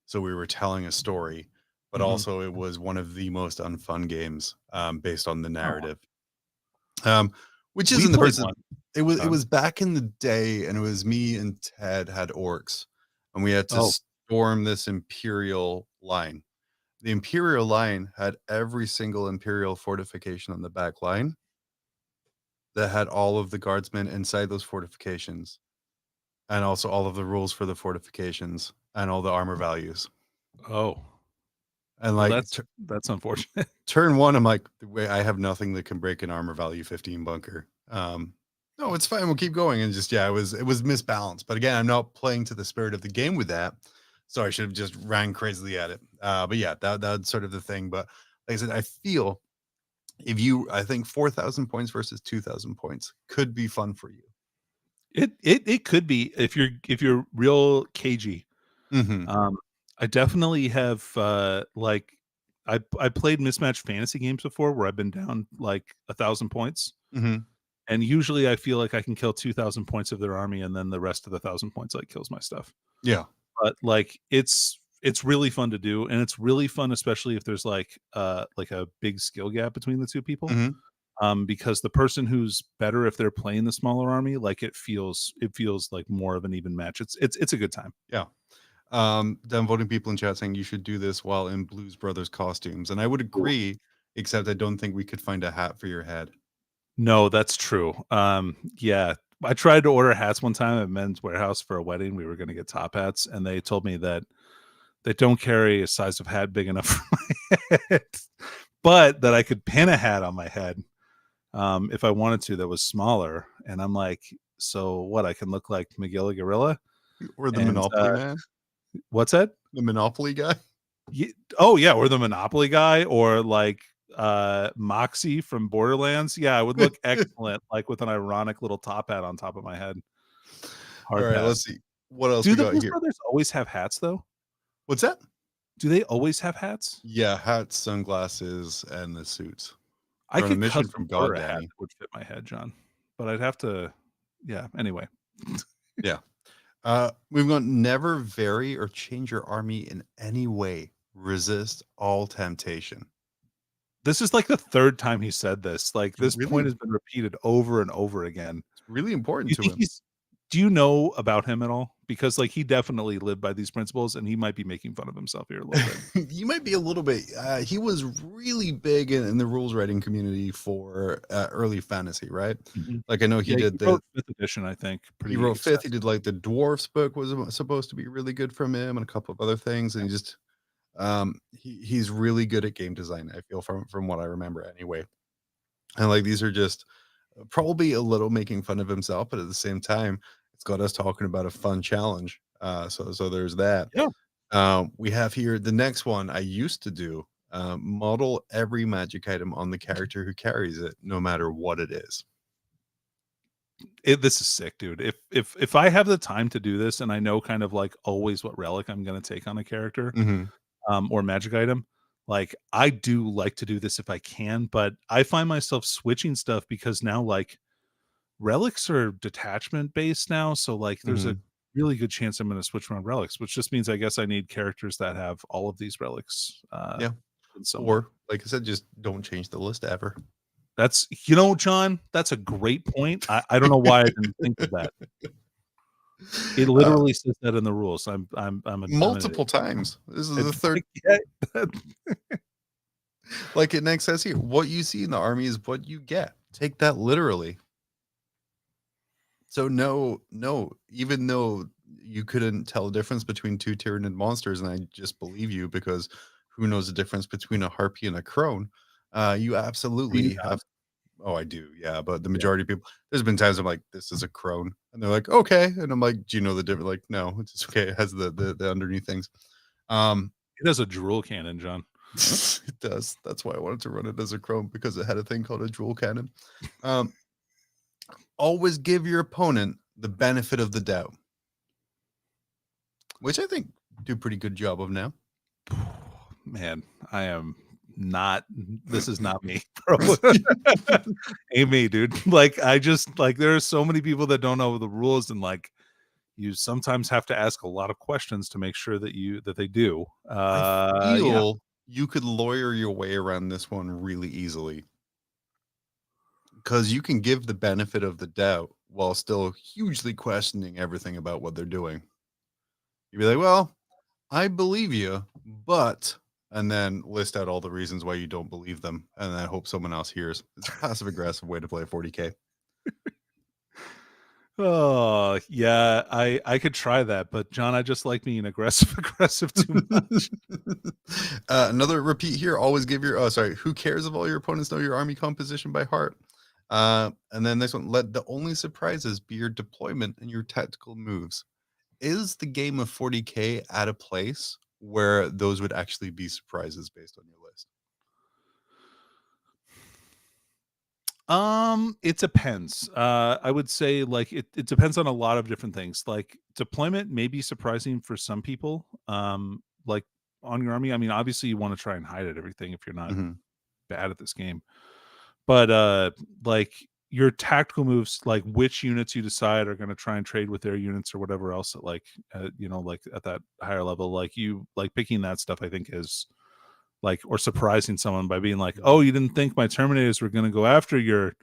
Speaker 1: So we were telling a story, but also it was one of the most unfun games based on the narrative. Which isn't the person. It was back in the day, and it was me and Ted had orcs, and we had to storm this Imperial line. The Imperial line had every single Imperial fortification on the back line that had all of the guardsmen inside those fortifications, and also all of the rules for the fortifications and all the armor values.
Speaker 2: Oh.
Speaker 1: And like
Speaker 2: that's unfortunate.
Speaker 1: Turn 1, I'm like, wait, I have nothing that can break an armor value 15 bunker. No, it's fine. We'll keep going. And just, it was misbalanced. But again, I'm not playing to the spirit of the game with that. So I should have just ran crazily at it. But yeah, that's sort of the thing. But like I said, I feel I think 4,000 points versus 2,000 points could be fun for you.
Speaker 2: It could be if you're real cagey. I definitely have I played mismatched fantasy games before where I've been down like 1,000 points. And usually I feel like I can kill 2,000 points of their army, and then the rest of the 1,000 points like kills my stuff.
Speaker 1: Yeah.
Speaker 2: But like it's really fun to do, and it's really fun, especially if there's like a big skill gap between the two people. Because the person who's better, if they're playing the smaller army, like it feels like more of an even match. It's a good time.
Speaker 1: Yeah. Downvoting people in chat saying you should do this while in Blues Brothers costumes, and I would agree, except I don't think we could find a hat for your head.
Speaker 2: No, that's true. Yeah, I tried to order hats one time at Men's Warehouse for a wedding. We were going to get top hats, and they told me that they don't carry a size of hat big enough for my head, but that I could pin a hat on my head if I wanted to that was smaller. And I'm like, so what? I can look like Miguel Gorilla?
Speaker 1: Or the
Speaker 2: And
Speaker 1: Monopoly man,
Speaker 2: what's that?
Speaker 1: the Monopoly guy.
Speaker 2: Oh yeah, or the Monopoly guy, or like Moxie from Borderlands. Yeah, I would look excellent, like with an ironic little top hat on top of my head.
Speaker 1: All
Speaker 2: Hard
Speaker 1: right,
Speaker 2: pass.
Speaker 1: let's see what else
Speaker 2: Do
Speaker 1: we
Speaker 2: the
Speaker 1: got
Speaker 2: Blues
Speaker 1: here.
Speaker 2: Brothers always have hats though?
Speaker 1: What's that?
Speaker 2: Do they always have hats?
Speaker 1: Yeah, hats, sunglasses, and the suits.
Speaker 2: I
Speaker 1: They're on a
Speaker 2: could
Speaker 1: mission
Speaker 2: custom
Speaker 1: from God,
Speaker 2: order a hat
Speaker 1: Danny.
Speaker 2: that would fit my head, John. But I'd have to, yeah. Anyway,
Speaker 1: Yeah. We've got never vary or change your army in any way. Resist all temptation.
Speaker 2: this is like the third time he said this. Like this
Speaker 1: Really?
Speaker 2: point has been repeated over and over again.
Speaker 1: It's really important
Speaker 2: You
Speaker 1: to
Speaker 2: think
Speaker 1: him.
Speaker 2: he's? Do you know about him at all? Because like he definitely lived by these principles, and he might be making fun of himself here a little bit.
Speaker 1: You might be a little bit. He was really big in the rules writing community for early fantasy, right?
Speaker 2: Mhm.
Speaker 1: Like I know he
Speaker 2: Yeah,
Speaker 1: did
Speaker 2: he wrote fifth edition, I think.
Speaker 1: he wrote fifth. He did like the dwarfs book was supposed to be really good from him, and a couple of other things. And he just he's really good at game design. I feel from what I remember anyway. And like these are just probably a little making fun of himself, but at the same time, it's got us talking about a fun challenge. So there's that.
Speaker 2: Yeah.
Speaker 1: We have here the next one I used to do. Model every magic item on the character who carries it, no matter what it is.
Speaker 2: This is sick, dude. If I have the time to do this, and I know kind of like always what relic I'm going to take on a character, or magic item, like I do like to do this if I can, but I find myself switching stuff because now like relics are detachment based now, so like there's a really good chance I'm going to switch around relics, which just means I guess I need characters that have all of these relics.
Speaker 1: Yeah. Or like I said, just don't change the list ever.
Speaker 2: That's, John, that's a great point. I don't know why I didn't think of that. It literally says that in the rules. I'm
Speaker 1: multiple times. This is the third. Like it next says here, what you see in the army is what you get. Take that literally. So no, even though you couldn't tell the difference between two Tyranid monsters, and I just believe you because who knows the difference between a harpy and a crone? You absolutely have. Oh, I do, yeah. But the majority of people, there's been times I'm like, this is a crone, and they're like, okay, and I'm like, do you know the difference? Like, no, it's okay. It has the underneath things.
Speaker 2: It has a drool cannon, John.
Speaker 1: It does. That's why I wanted to run it as a crone, because it had a thing called a drool cannon. Always give your opponent the benefit of the doubt, which I think do a pretty good job of now.
Speaker 2: Man, I am not. This is not me, bro. Ain't me, dude. Like I just like there are so many people that don't know the rules, and like you sometimes have to ask a lot of questions to make sure that they do.
Speaker 1: I feel you could lawyer your way around this one really easily, because you can give the benefit of the doubt while still hugely questioning everything about what they're doing. You'd be like, well, I believe you, but, and then list out all the reasons why you don't believe them, and then hope someone else hears. It's a passive aggressive way to play 40K.
Speaker 2: Oh yeah, I could try that, but John, I just like being aggressive too much.
Speaker 1: Another repeat here. Always give your who cares if all your opponents know your army composition by heart? And then this one, let the only surprises be your deployment and your tactical moves. Is the game of 40K at a place where those would actually be surprises based on your list?
Speaker 2: It depends. I would say like it depends on a lot of different things. Like deployment may be surprising for some people. Like on your army. I mean, obviously you want to try and hide at everything if you're not bad at this game. But like your tactical moves, like which units you decide are going to try and trade with their units or whatever else, at like like at that higher level, like you like picking that stuff, I think is like, or surprising someone by being like, oh, you didn't think my Terminators were going to go after your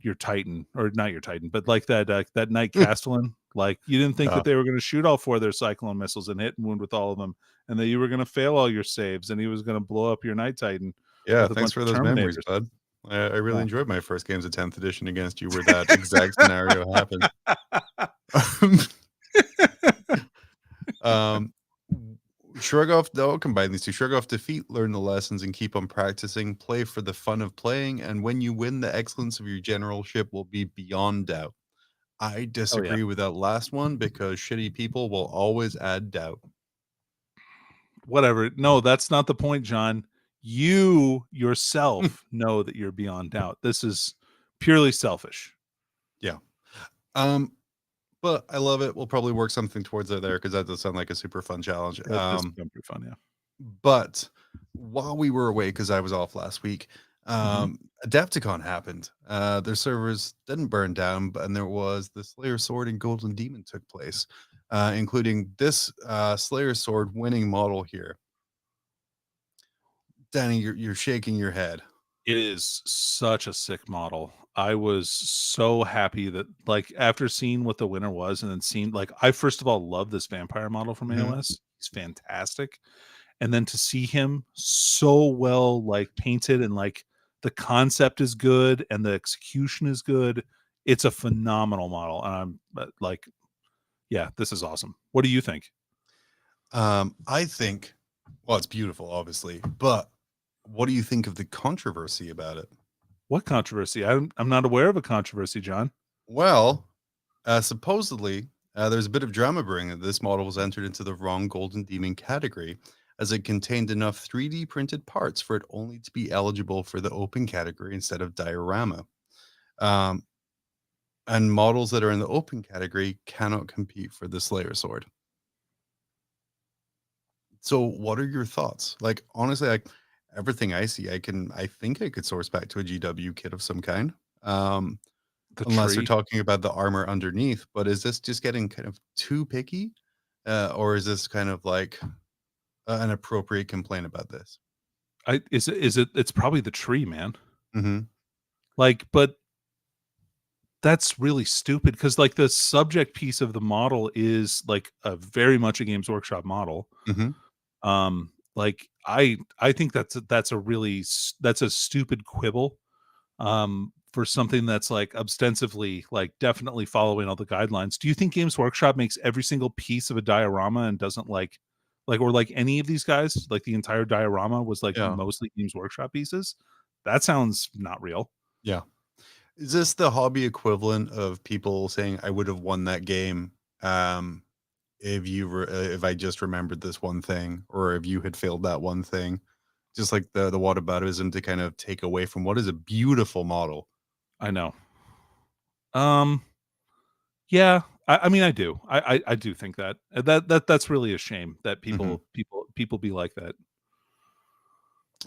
Speaker 2: your Titan, or not your Titan, but like that Knight Castellan. Like, you didn't think
Speaker 1: Yeah.
Speaker 2: that they were going to shoot all 4 of their Cyclone missiles and hit and wound with all of them, and that you were going to fail all your saves, and he was going to blow up your Knight Titan
Speaker 1: Yeah,
Speaker 2: with a
Speaker 1: thanks
Speaker 2: bunch
Speaker 1: for
Speaker 2: of
Speaker 1: those memories,
Speaker 2: Terminators.
Speaker 1: bud. I really
Speaker 2: Yeah.
Speaker 1: enjoyed my first games of 10th edition against you where that exact scenario happened. Um, shrug off, though, combine these two. Shrug off defeat, learn the lessons, and keep on practicing. Play for the fun of playing, and when you win, the excellence of your generalship will be beyond doubt. I
Speaker 2: Oh yeah.
Speaker 1: disagree with that last one because shitty people will always add doubt.
Speaker 2: Whatever. No, that's not the point, John. You yourself know that you're beyond doubt. This is purely selfish.
Speaker 1: Yeah. Um, but I love it. We'll probably work something towards it there because that does sound like a super fun challenge.
Speaker 2: That does sound pretty fun, yeah.
Speaker 1: But while we were away, because I was off last week,
Speaker 2: Mhm.
Speaker 1: Adepticon happened. Their servers didn't burn down, and there was the Slayer Sword and Golden Demon took place, including this Slayer Sword winning model here. Danny, you're shaking your head.
Speaker 2: It is such a sick model. I was so happy that, like, after seeing what the winner was, and then seeing, like, I first of all love this vampire model from
Speaker 1: Mhm.
Speaker 2: AOS. He's fantastic. And then to see him so well, like, painted, and like the concept is good and the execution is good. It's a phenomenal model. And I'm like, yeah, this is awesome. What do you think?
Speaker 1: I think, well, it's beautiful, obviously, but what do you think of the controversy about it?
Speaker 2: What controversy? I'm not aware of a controversy, John.
Speaker 1: Well, supposedly, there's a bit of drama brewing that this model was entered into the wrong Golden Demon category, as it contained enough 3D printed parts for it only to be eligible for the open category instead of diorama. Um, and models that are in the open category cannot compete for the Slayer Sword. So, what are your thoughts? Like, honestly, like everything I see, I think I could source back to a GW kit of some kind. Um,
Speaker 2: The
Speaker 1: Unless they're
Speaker 2: tree.
Speaker 1: talking about the armor underneath, but is this just getting kind of too picky? Or is this kind of like an appropriate complaint about this?
Speaker 2: It's probably the tree, man.
Speaker 1: Mhm,
Speaker 2: Like, but that's really stupid because, like, the subject piece of the model is like a very much a Games Workshop model.
Speaker 1: mhm.
Speaker 2: Like, I think that's a really that's a stupid quibble, for something that's like ostensibly, like, definitely following all the guidelines. Do you think Games Workshop makes every single piece of a diorama and doesn't like, or like any of these guys, like the entire diorama was like
Speaker 1: Yeah,
Speaker 2: mostly Games Workshop pieces? That sounds not real.
Speaker 1: yeah. Is this the hobby equivalent of people saying, "I would have won that game, um, if I just remembered this one thing, or if you had failed that one thing?" Just like the whataboutism to kind of take away from what is a beautiful model.
Speaker 2: I know. Um, yeah, I mean, I do. I do think that. That's really a shame that
Speaker 1: Mhm.
Speaker 2: people be like that.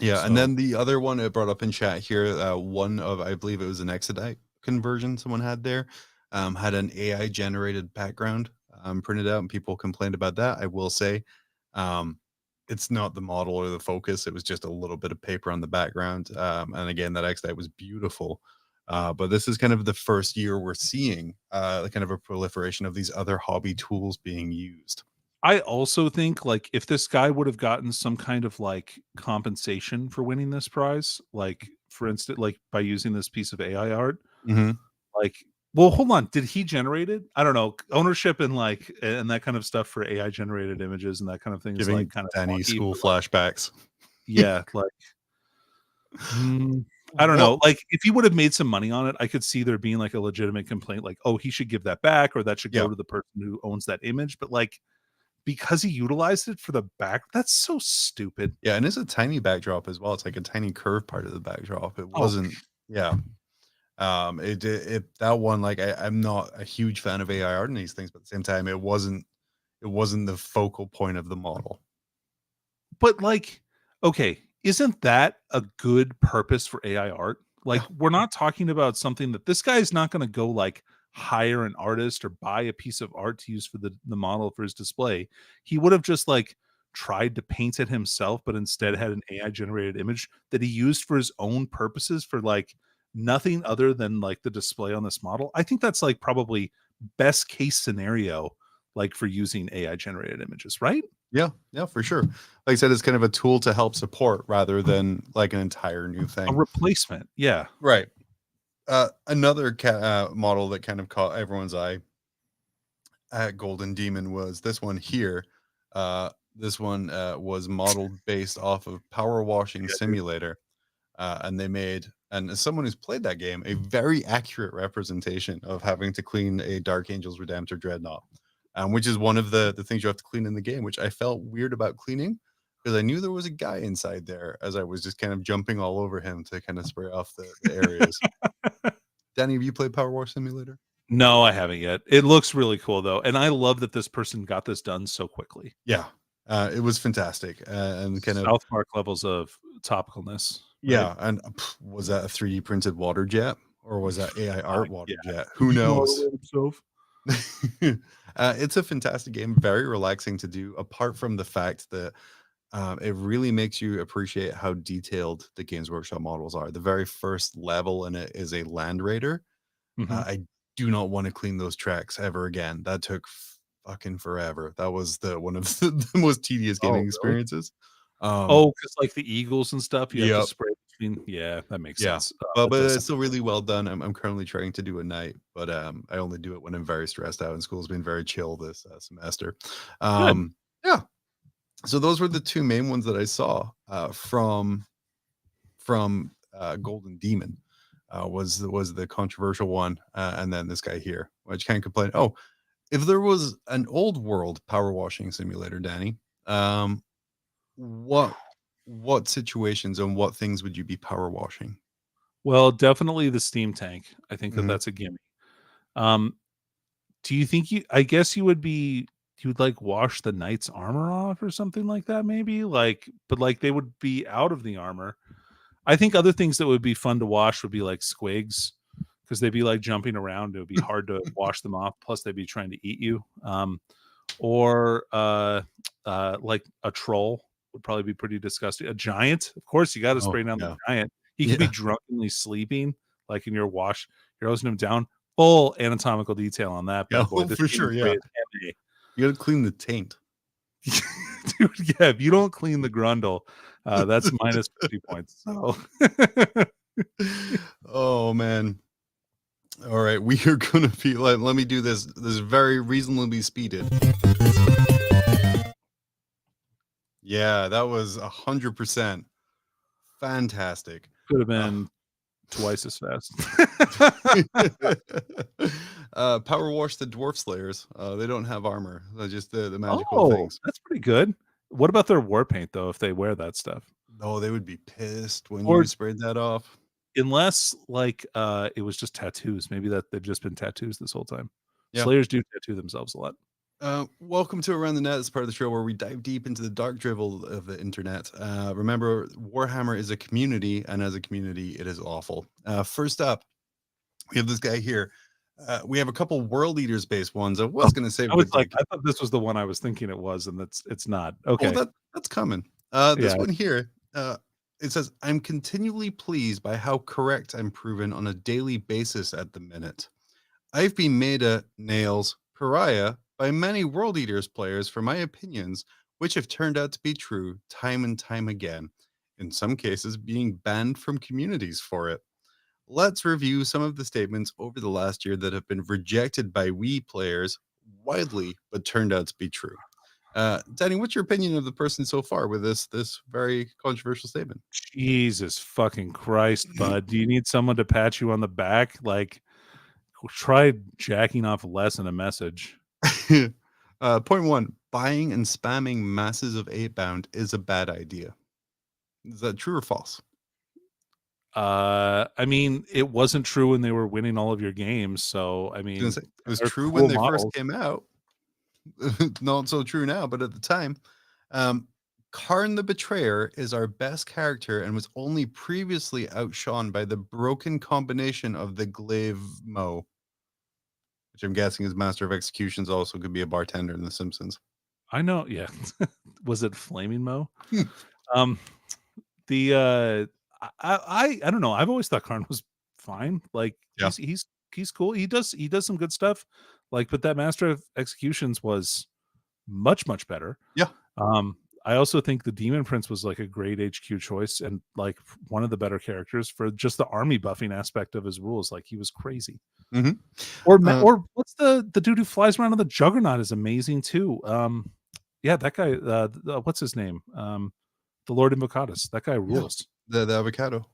Speaker 1: Yeah, and
Speaker 2: So,
Speaker 1: then the other one it brought up in chat here, one of I believe it was an Exodite conversion someone had there, had an AI generated background printed out, and people complained about that. I will say, um, it's not the model or the focus; it was just a little bit of paper on the background. And again, that Exodite was beautiful. But this is kind of the first year we're seeing kind of a proliferation of these other hobby tools being used.
Speaker 2: I also think, like, if this guy would have gotten some kind of, like, compensation for winning this prize, like, for instance, like, by using this piece of AI art,
Speaker 1: Mhm.
Speaker 2: like, well, hold on, did he generate it? I don't know. Ownership and, like, and that kind of stuff for AI generated images and that kind of thing is, like,
Speaker 1: Giving
Speaker 2: kind of
Speaker 1: Danny
Speaker 2: wonky,
Speaker 1: school
Speaker 2: but, like,
Speaker 1: flashbacks.
Speaker 2: yeah, like, mm, I don't
Speaker 1: What?
Speaker 2: know. Like, if he would have made some money on it, I could see there being, like, a legitimate complaint, like, "Oh, he should give that back," or "That should
Speaker 1: Yeah.
Speaker 2: go to the person who owns that image," but, like, because he utilized it for the back, that's so stupid.
Speaker 1: Yeah, and it's a tiny backdrop as well. It's like a tiny curved part of the backdrop. It
Speaker 2: Oh,
Speaker 1: wasn't, yeah. That one, like I'm not a huge fan of AI art and these things, but at the same time, it wasn't the focal point of the model.
Speaker 2: but, like, okay, isn't that a good purpose for AI art? Like,
Speaker 1: Yeah.
Speaker 2: we're not talking about something that this guy's not gonna go, like, hire an artist or buy a piece of art to use for the model for his display. He would have just, like, tried to paint it himself, but instead had an AI generated image that he used for his own purposes for, like, nothing other than like the display on this model, I think that's like probably best case scenario, like for using AI generated images, right?
Speaker 1: Yeah, yeah, for sure. Like I said, it's kind of a tool to help support rather than like an entire new
Speaker 2: A
Speaker 1: thing.
Speaker 2: replacement. Yeah.
Speaker 1: Right. Another model that kind of caught everyone's eye at Golden Demon was this one here. This one was modeled based off of Power Washing
Speaker 2: Yeah, dude.
Speaker 1: Simulator, and they made, and as someone who's played that game, a very accurate representation of having to clean a Dark Angels Redemptor Dreadnought, which is one of the things you have to clean in the game, which I felt weird about cleaning because I knew there was a guy inside there as I was just kind of jumping all over him to kind of spray off the areas. Danny, have you played Power Wash Simulator?
Speaker 2: No, I haven't yet. It looks really cool though. And I love that this person got this done so quickly.
Speaker 1: Yeah, it was fantastic, and kind of
Speaker 2: South Park levels of topicalness. Right?
Speaker 1: yeah. And was that a 3D printed water jet or was that AI art water
Speaker 2: Yeah.
Speaker 1: jet? Who
Speaker 2: Did he
Speaker 1: knows?
Speaker 2: moderate himself?
Speaker 1: It's a fantastic game, very relaxing to do. Apart from the fact that it really makes you appreciate how detailed the Games Workshop models are. The very first level in it is a Land Raider.
Speaker 2: Mhm.
Speaker 1: I do not want to clean those tracks ever again. That took fucking forever. That was the one of the most tedious
Speaker 2: Oh,
Speaker 1: gaming
Speaker 2: really?
Speaker 1: experiences.
Speaker 2: Oh, because like the Eagles and stuff, you have to
Speaker 1: Yep.
Speaker 2: spray between. Yeah, that makes
Speaker 1: Yeah.
Speaker 2: sense.
Speaker 1: But
Speaker 2: That does
Speaker 1: it's
Speaker 2: sound
Speaker 1: still really well done. I'm currently trying to do a night, but I only do it when I'm very stressed out and school's been very chill this semester.
Speaker 2: good.
Speaker 1: Yeah. So those were the two main ones that I saw from Golden Demon. Was the controversial one, and then this guy here, which can't complain. Oh, if there was an old world power washing simulator, Danny, um, what situations and what things would you be power washing?
Speaker 2: Well, definitely the steam tank. I think that
Speaker 1: Mhm.
Speaker 2: that's a gimme. Um, do you think I guess you would like wash the knight's armor off or something like that, maybe? Like, but like they would be out of the armor. I think other things that would be fun to wash would be like squigs because they'd be like jumping around. It would be hard to wash them off. Plus, they'd be trying to eat you. Or like a troll would probably be pretty disgusting. A giant, of course, you got to
Speaker 1: Oh,
Speaker 2: spray down the
Speaker 1: yeah.
Speaker 2: giant. He could be
Speaker 1: Yeah.
Speaker 2: drunkenly sleeping, like in your wash. You're hosing him down. Full anatomical detail on that
Speaker 1: Yeah,
Speaker 2: bad boy.
Speaker 1: oh,
Speaker 2: This
Speaker 1: for
Speaker 2: game
Speaker 1: sure,
Speaker 2: is
Speaker 1: yeah.
Speaker 2: rated MA.
Speaker 1: You gotta clean the taint.
Speaker 2: Dude, yeah, if you don't clean the grundle, that's minus 50 points. So
Speaker 1: Oh, man. Alright, we are gonna be let me do this very reasonably speeded. Yeah, that was 100% fantastic.
Speaker 2: could have
Speaker 1: Uh
Speaker 2: been twice as fast.
Speaker 1: Power wash the dwarf slayers. They don't have armor. They're just the magical
Speaker 2: Oh,
Speaker 1: things.
Speaker 2: that's pretty good. What about their war paint though, if they wear that stuff?
Speaker 1: Oh, they would be pissed when you
Speaker 2: Or
Speaker 1: sprayed that off.
Speaker 2: unless, like, it was just tattoos, maybe that they've just been tattoos this whole time.
Speaker 1: Yeah.
Speaker 2: Slayers do tattoo themselves a lot.
Speaker 1: Welcome to Around the Net. This part of the show where we dive deep into the dark drivel of the internet. Remember, Warhammer is a community, and as a community, it is awful. First up, we have this guy here. We have a couple World Eaters based ones. I was
Speaker 2: Oh,
Speaker 1: going to save
Speaker 2: I
Speaker 1: it
Speaker 2: was
Speaker 1: with
Speaker 2: like,
Speaker 1: like,
Speaker 2: I thought this was the one I was thinking it was, and it's not.
Speaker 1: oh,
Speaker 2: Okay.
Speaker 1: that's coming. This
Speaker 2: Yeah.
Speaker 1: one here, it says, I'm continually pleased by how correct I'm proven on a daily basis at the minute. I've been made a nails pariah by many World Eaters players for my opinions, which have turned out to be true time and time again, in some cases being banned from communities for it. Let's review some of the statements over the last year that have been rejected by we players widely, but turned out to be true. Danny, what's your opinion of the person so far with this very controversial statement?
Speaker 2: Jesus fucking Christ, bud. Do you need someone to pat you on the back? Like, try jacking off less in a message.
Speaker 1: Point one: buying and spamming masses of 8-bound is a bad idea. Is that true or false?
Speaker 2: I mean, it wasn't true when they were winning all of your games, so I
Speaker 1: I was gonna
Speaker 2: mean,
Speaker 1: say it was
Speaker 2: they're
Speaker 1: true when
Speaker 2: cool
Speaker 1: they first
Speaker 2: models.
Speaker 1: came out. Not so true now, but at the time, um, Karn the Betrayer is our best character and was only previously outshone by the broken combination of the Glaive Mo, which I'm guessing is Master of Executions, also could be a bartender in The Simpsons.
Speaker 2: I know, yeah. Was it Flaming Mo? Um, the I don't know. I've always thought Karn was fine. Like
Speaker 1: Yeah.
Speaker 2: he's cool. He does some good stuff. Like, but that Master of Executions was much better.
Speaker 1: Yeah.
Speaker 2: Um, I also think the Demon Prince was like a great HQ choice and like one of the better characters for just the army buffing aspect of his rules. Like he was crazy.
Speaker 1: Mhm.
Speaker 2: Or what's the dude who flies around on the Juggernaut is amazing too. Yeah, that guy. What's his name? The Lord Invocatus. That guy
Speaker 1: Yeah,
Speaker 2: rules.
Speaker 1: the avocado.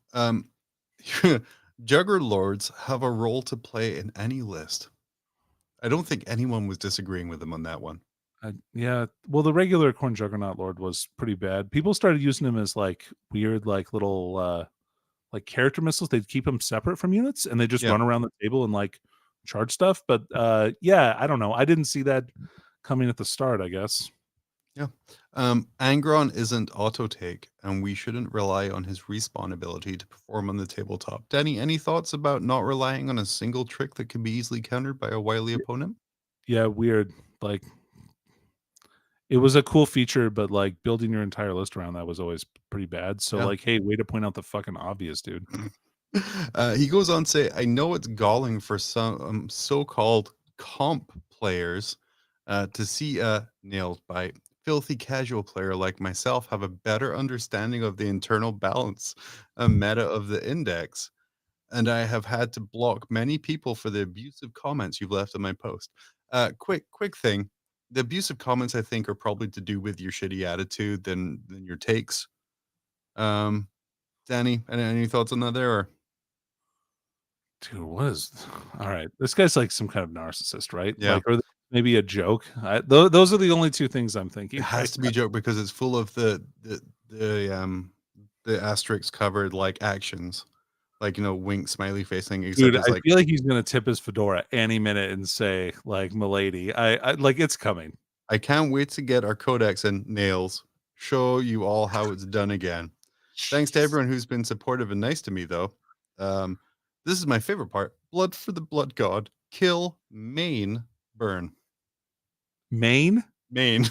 Speaker 1: Jugger lords have a role to play in any list. I don't think anyone was disagreeing with him on that one.
Speaker 2: Yeah. Well, the regular Corn Juggernaut Lord was pretty bad. People started using him as like weird, like little like character missiles. They'd keep them separate from units and they just
Speaker 1: Yeah,
Speaker 2: run around the table and like charge stuff. But yeah, I don't know. I didn't see that coming at the start, I guess.
Speaker 1: yeah. Angron isn't auto take, and we shouldn't rely on his respawn ability to perform on the tabletop. Danny, any thoughts about not relying on a single trick that can be easily countered by a wily opponent?
Speaker 2: Yeah, weird. Like it was a cool feature, but like building your entire list around that was always pretty bad. So
Speaker 1: Yeah.
Speaker 2: like, hey, way to point out the fucking obvious, dude.
Speaker 1: He goes on to say, I know it's galling for some so-called comp players to see a nailed by filthy casual player like myself have a better understanding of the internal balance meta of the index. And I have had to block many people for the abusive comments you've left on my post. Quick thing. The abusive comments I think are probably to do with your shitty attitude than your takes. Um, Danny, any thoughts on that there? Or?
Speaker 2: Dude, what is all right? This guy's like some kind of narcissist, right?
Speaker 1: Yeah.
Speaker 2: Like, or maybe a joke. Those are the only two things I'm
Speaker 1: It
Speaker 2: thinking
Speaker 1: has
Speaker 2: right
Speaker 1: to be
Speaker 2: now.
Speaker 1: a joke because it's full of the asterisk covered like actions, like wink smiley face thing. Except
Speaker 2: Dude,
Speaker 1: it's
Speaker 2: I
Speaker 1: like
Speaker 2: feel like he's gonna tip his fedora any minute and say like "milady." I like it's coming.
Speaker 1: I can't wait to get our codex and nails. Show you all how it's done again. Thanks to everyone who's been supportive and nice to me though. Um, this is my favorite part. Blood for the blood god. Kill main burn.
Speaker 2: Main.
Speaker 1: Main.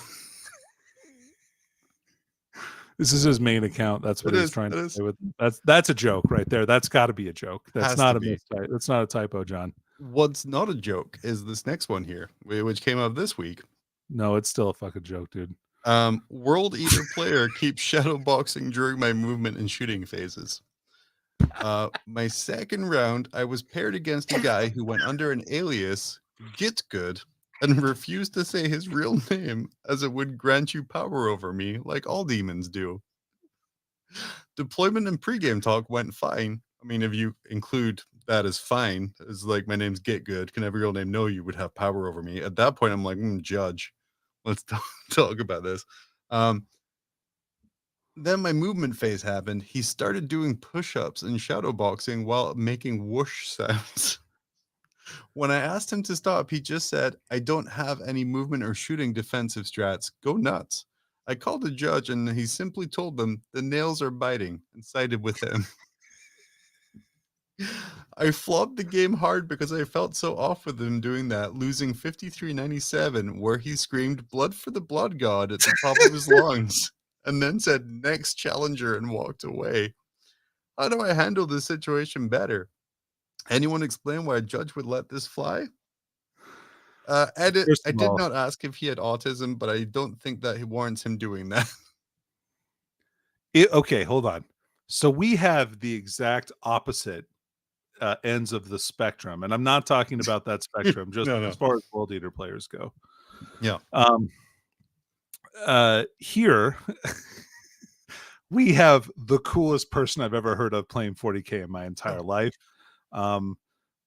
Speaker 2: This is his main account. That's what
Speaker 1: It
Speaker 2: he's
Speaker 1: is.
Speaker 2: trying
Speaker 1: It
Speaker 2: to
Speaker 1: is.
Speaker 2: say with. That's a joke right there. That's got to be a joke. That's
Speaker 1: Has to
Speaker 2: not a
Speaker 1: be.
Speaker 2: mistype. That's not a typo, John.
Speaker 1: What's not a joke is this next one here, which came out this week.
Speaker 2: No, it's still a fucking joke, dude.
Speaker 1: World Eater player keeps shadow boxing during my movement and shooting phases. My second round, I was paired against a guy who went under an alias Git Good and refused to say his real name as it would grant you power over me like all demons do. Deployment and pregame talk went fine. I mean, if you include that as fine, as like my name's Get Good, can every real name know you would have power over me? At that point, I'm like, judge. Let's talk about this. Then my movement phase happened. He started doing push-ups and shadow boxing while making whoosh sounds. When I asked him to stop, he just said, I don't have any movement or shooting defensive strats. Go nuts. I called the judge and he simply told them the nails are biting and sided with him. I flopped the game hard because I felt so off with him doing that, losing 53-97, where he screamed blood for the blood god at the top of his lungs and then said next challenger and walked away. How do I handle this situation better? Anyone explain why a judge would let this fly? Edit.
Speaker 2: First
Speaker 1: I
Speaker 2: of
Speaker 1: did
Speaker 2: all,
Speaker 1: not ask if he had autism, but I don't think that he warrants him doing that.
Speaker 2: okay, hold on. So we have the exact opposite ends of the spectrum, and I'm not talking about that spectrum just
Speaker 1: No,
Speaker 2: as
Speaker 1: no.
Speaker 2: far as World Eater players go.
Speaker 1: Yeah.
Speaker 2: Um, here we have the coolest person I've ever heard of playing 40k in my
Speaker 1: Yeah.
Speaker 2: entire life. Um,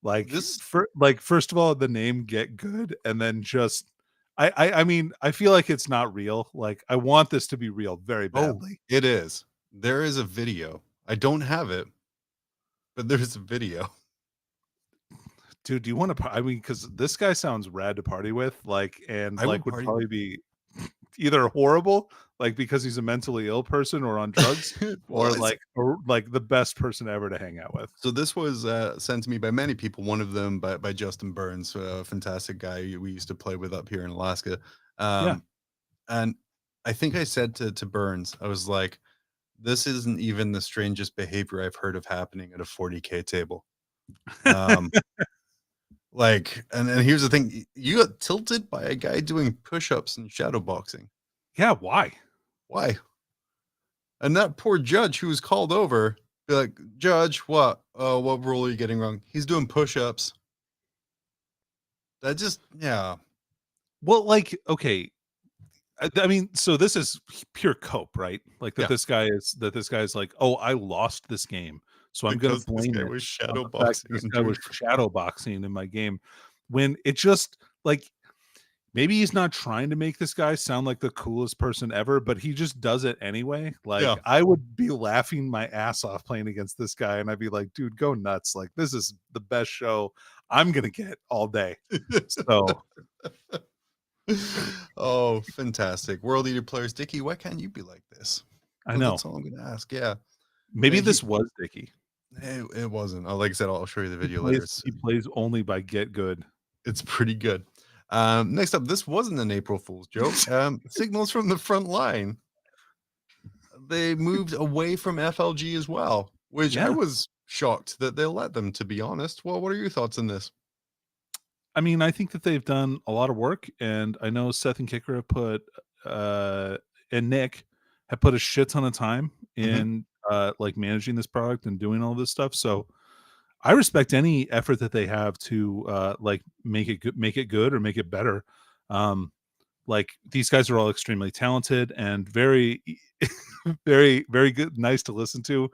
Speaker 2: like
Speaker 1: This
Speaker 2: first of all, the name Get Good, and then just I mean, I feel like it's not real. Like I want this to be real very
Speaker 1: oh,
Speaker 2: badly.
Speaker 1: it is. There is a video. I don't have it, but there's a video.
Speaker 2: Dude, do you want to? I mean, because this guy sounds rad to party with, like, and
Speaker 1: I would
Speaker 2: like would
Speaker 1: party
Speaker 2: probably
Speaker 1: with
Speaker 2: be either horrible, like because he's a mentally ill person, or on drugs,
Speaker 1: well, it's
Speaker 2: or like the best person ever to hang out with.
Speaker 1: so this was sent to me by many people. One of them by Justin Burns, a fantastic guy we used to play with up here in Alaska.
Speaker 2: Yeah,
Speaker 1: Um, and I think I said to Burns, I was like, "This isn't even the strangest behavior I've heard of happening at a 40k table." Um, and here's the thing: you got tilted by a guy doing push-ups and shadow boxing.
Speaker 2: Yeah, why?
Speaker 1: Why? And that poor judge who was called over, be like, Judge, what? What rule are you getting wrong? He's doing push-ups. That just, yeah.
Speaker 2: Well, like, okay, I mean, so this is pure cope, right? Like
Speaker 1: Yeah.
Speaker 2: this guy is like, oh, I lost this game, so I'm gonna
Speaker 1: Because this
Speaker 2: blame
Speaker 1: guy
Speaker 2: it
Speaker 1: was
Speaker 2: on
Speaker 1: shadow
Speaker 2: the fact that
Speaker 1: boxing
Speaker 2: this
Speaker 1: and
Speaker 2: guy was
Speaker 1: doing
Speaker 2: shadow boxing in my game. When it just like maybe he's not trying to make this guy sound like the coolest person ever, but he just does it anyway. Like
Speaker 1: Yeah.
Speaker 2: I would be laughing my ass off playing against this guy, and I'd be like, dude, go nuts. Like this is the best show I'm gonna get all day. So
Speaker 1: Oh, fantastic. World Eater players. Dickie, why can't you be like this?
Speaker 2: I
Speaker 1: Well,
Speaker 2: know.
Speaker 1: that's all I'm going to ask. Yeah.
Speaker 2: Maybe
Speaker 1: He,
Speaker 2: this was Dickie.
Speaker 1: it wasn't. Like I said, I'll show you the video later.
Speaker 2: He plays only by Get Good.
Speaker 1: It's pretty good. Next up, this wasn't an April Fool's joke. Signals from the front line. They moved away from FLG as well, which I
Speaker 2: Yeah.
Speaker 1: was shocked that they'll let them, to be honest. Well, what are your thoughts on this?
Speaker 2: I mean, I think that they've done a lot of work, and I know Seth and Kicker have put and Nick have put a shit ton of time
Speaker 1: Mhm.
Speaker 2: in like managing this product and doing all this stuff. So I respect any effort that they have to like make it good or make it better. Um like these guys are all extremely talented and very very good, nice to listen to.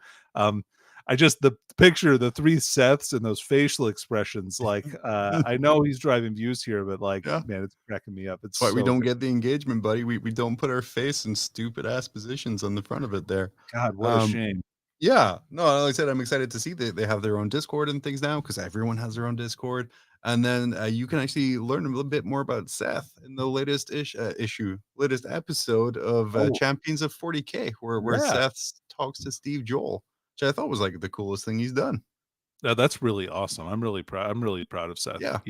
Speaker 2: I just the picture the three Seths and those facial expressions, like I know he's driving views here, but like
Speaker 1: Yeah.
Speaker 2: man, it's cracking me up. It's
Speaker 1: That's why we
Speaker 2: so
Speaker 1: don't
Speaker 2: good.
Speaker 1: get the engagement, buddy. We don't put our face in stupid ass positions on the front of it there.
Speaker 2: God, what a
Speaker 1: Um,
Speaker 2: shame.
Speaker 1: yeah, no, like I said, I'm excited to see that they have their own Discord and things now because everyone has their own Discord. And then you can actually learn a little bit more about Seth in the latest episode of
Speaker 2: Oh
Speaker 1: Champions of 40K, where
Speaker 2: yeah.
Speaker 1: Seth talks to Steve Joel, which I thought was like the coolest thing he's done.
Speaker 2: That's really awesome. I'm really proud of Seth.
Speaker 1: Yeah,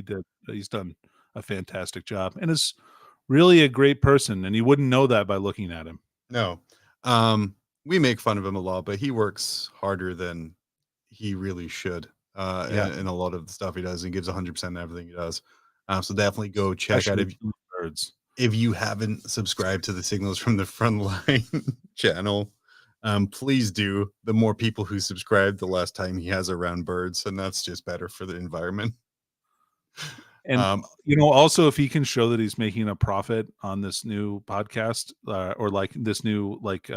Speaker 2: He's done a fantastic job and is really a great person, and you wouldn't know that by looking at him.
Speaker 1: no, um, we make fun of him a lot, but he works harder than he really should
Speaker 2: Yeah,
Speaker 1: in a lot of the stuff he does. He gives 100% in everything he does. So definitely go check out
Speaker 2: especially Two Birds.
Speaker 1: if you haven't subscribed to the Signals from the Front Line channel. Please do. The more people who subscribe, the less time he has around birds, and that's just better for the environment.
Speaker 2: And,
Speaker 1: Um,
Speaker 2: you know, also if he can show that he's making a profit on this new podcast, or like this new like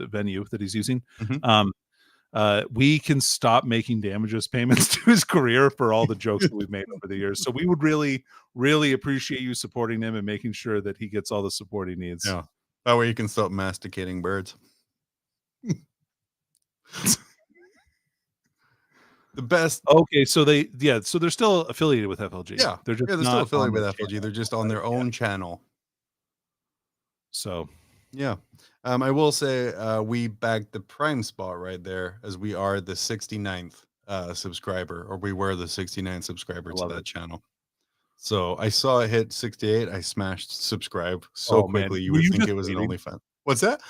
Speaker 2: venue that he's using,
Speaker 1: mhm.
Speaker 2: um, we can stop making damages payments to his career for all the jokes that we've made over the years. So we would really, really appreciate you supporting him and making sure that he gets all the support he needs.
Speaker 1: Yeah, that way you can stop masticating birds. The best.
Speaker 2: Okay, so so they're still affiliated with FLG.
Speaker 1: Yeah,
Speaker 2: They're just
Speaker 1: yeah, they're still
Speaker 2: not on
Speaker 1: affiliated
Speaker 2: the
Speaker 1: with FLG. They're
Speaker 2: channel.
Speaker 1: just on their
Speaker 2: Yeah.
Speaker 1: own channel.
Speaker 2: So
Speaker 1: Yeah. I will say we bagged the prime spot right there as we are the 69th subscriber, or we were the 69th subscriber
Speaker 2: I
Speaker 1: to
Speaker 2: love
Speaker 1: that
Speaker 2: it.
Speaker 1: channel. So I saw it hit 68. I smashed subscribe so
Speaker 2: Oh man,
Speaker 1: quickly you
Speaker 2: were
Speaker 1: would
Speaker 2: you
Speaker 1: think
Speaker 2: just
Speaker 1: it was an
Speaker 2: waiting?
Speaker 1: OnlyFans. What's that?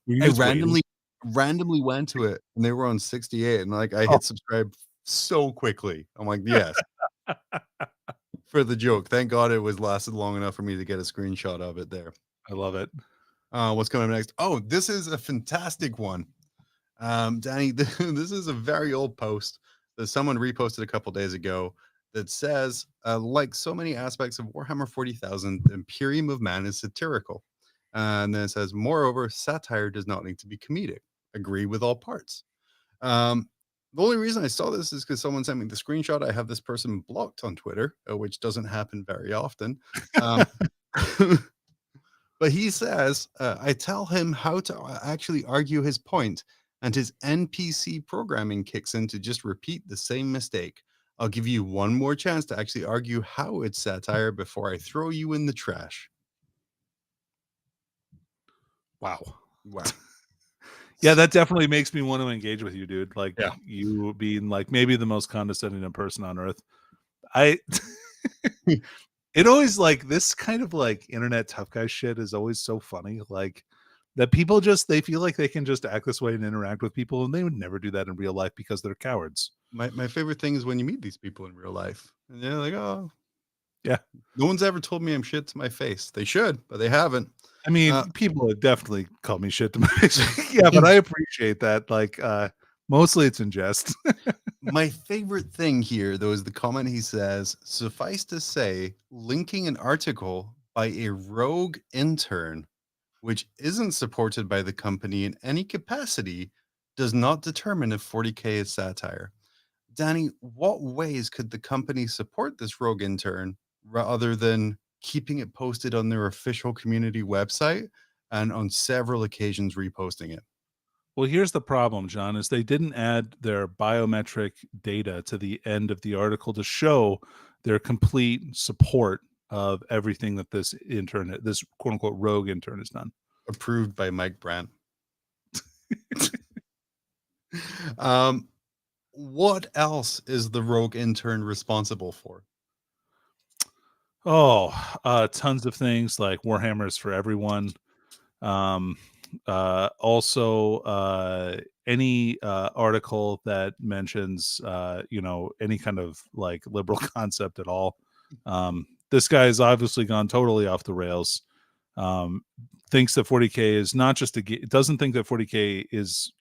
Speaker 2: Were you
Speaker 1: I
Speaker 2: just waiting?
Speaker 1: randomly went to it and they were on 68 and like I
Speaker 2: Oh,
Speaker 1: hit subscribe so quickly. I'm like, yes, for the joke. Thank God it was lasted long enough for me to get a screenshot of it there.
Speaker 2: I love it.
Speaker 1: What's coming up next? Oh, this is a fantastic one. Danny, this is a very old post that someone reposted a couple days ago that says, like so many aspects of Warhammer 40,000, the Imperium of Man is satirical. And then it says, moreover, satire does not need to be comedic. Agree with all parts. The only reason I saw this is because someone sent me the screenshot. I have this person blocked on Twitter, which doesn't happen very often. Um, But he says, I tell him how to actually argue his point, and his NPC programming kicks in to just repeat the same mistake. I'll give you one more chance to actually argue how it's satire before I throw you in the trash.
Speaker 2: Wow.
Speaker 1: Wow.
Speaker 2: Yeah, that definitely makes me want to engage with you, dude. Like
Speaker 1: Yeah.
Speaker 2: you being like maybe the most condescending person on earth. I it always like this kind of like internet tough guy shit is always so funny. Like that people just they feel like they can just act this way and interact with people, and they would never do that in real life because they're cowards.
Speaker 1: My favorite thing is when you meet these people in real life, and they're like, "Oh,
Speaker 2: Yeah.
Speaker 1: no one's ever told me I'm shit to my face." They should, but they haven't.
Speaker 2: I mean,
Speaker 1: Uh,
Speaker 2: people have definitely called me shit to my face. Yeah, but I appreciate that. Like, mostly it's in jest.
Speaker 1: my favorite thing here, though, is the comment he says, "Suffice to say, linking an article by a rogue intern, which isn't supported by the company in any capacity, does not determine if 40K is satire." Danny, what ways could the company support this rogue intern rather than keeping it posted on their official community website and on several occasions reposting it?
Speaker 2: Well, here's the problem, John, is they didn't add their biometric data to the end of the article to show their complete support of everything that this quote unquote rogue intern has done.
Speaker 1: Approved by Mike Brandt. um, what else is the rogue intern responsible for?
Speaker 2: Oh, tons of things like Warhammers for everyone. Um, also, any article that mentions, any kind of like liberal concept at all. This guy has obviously gone totally off the rails. Um, thinks that 40K is not just doesn't think that 40K is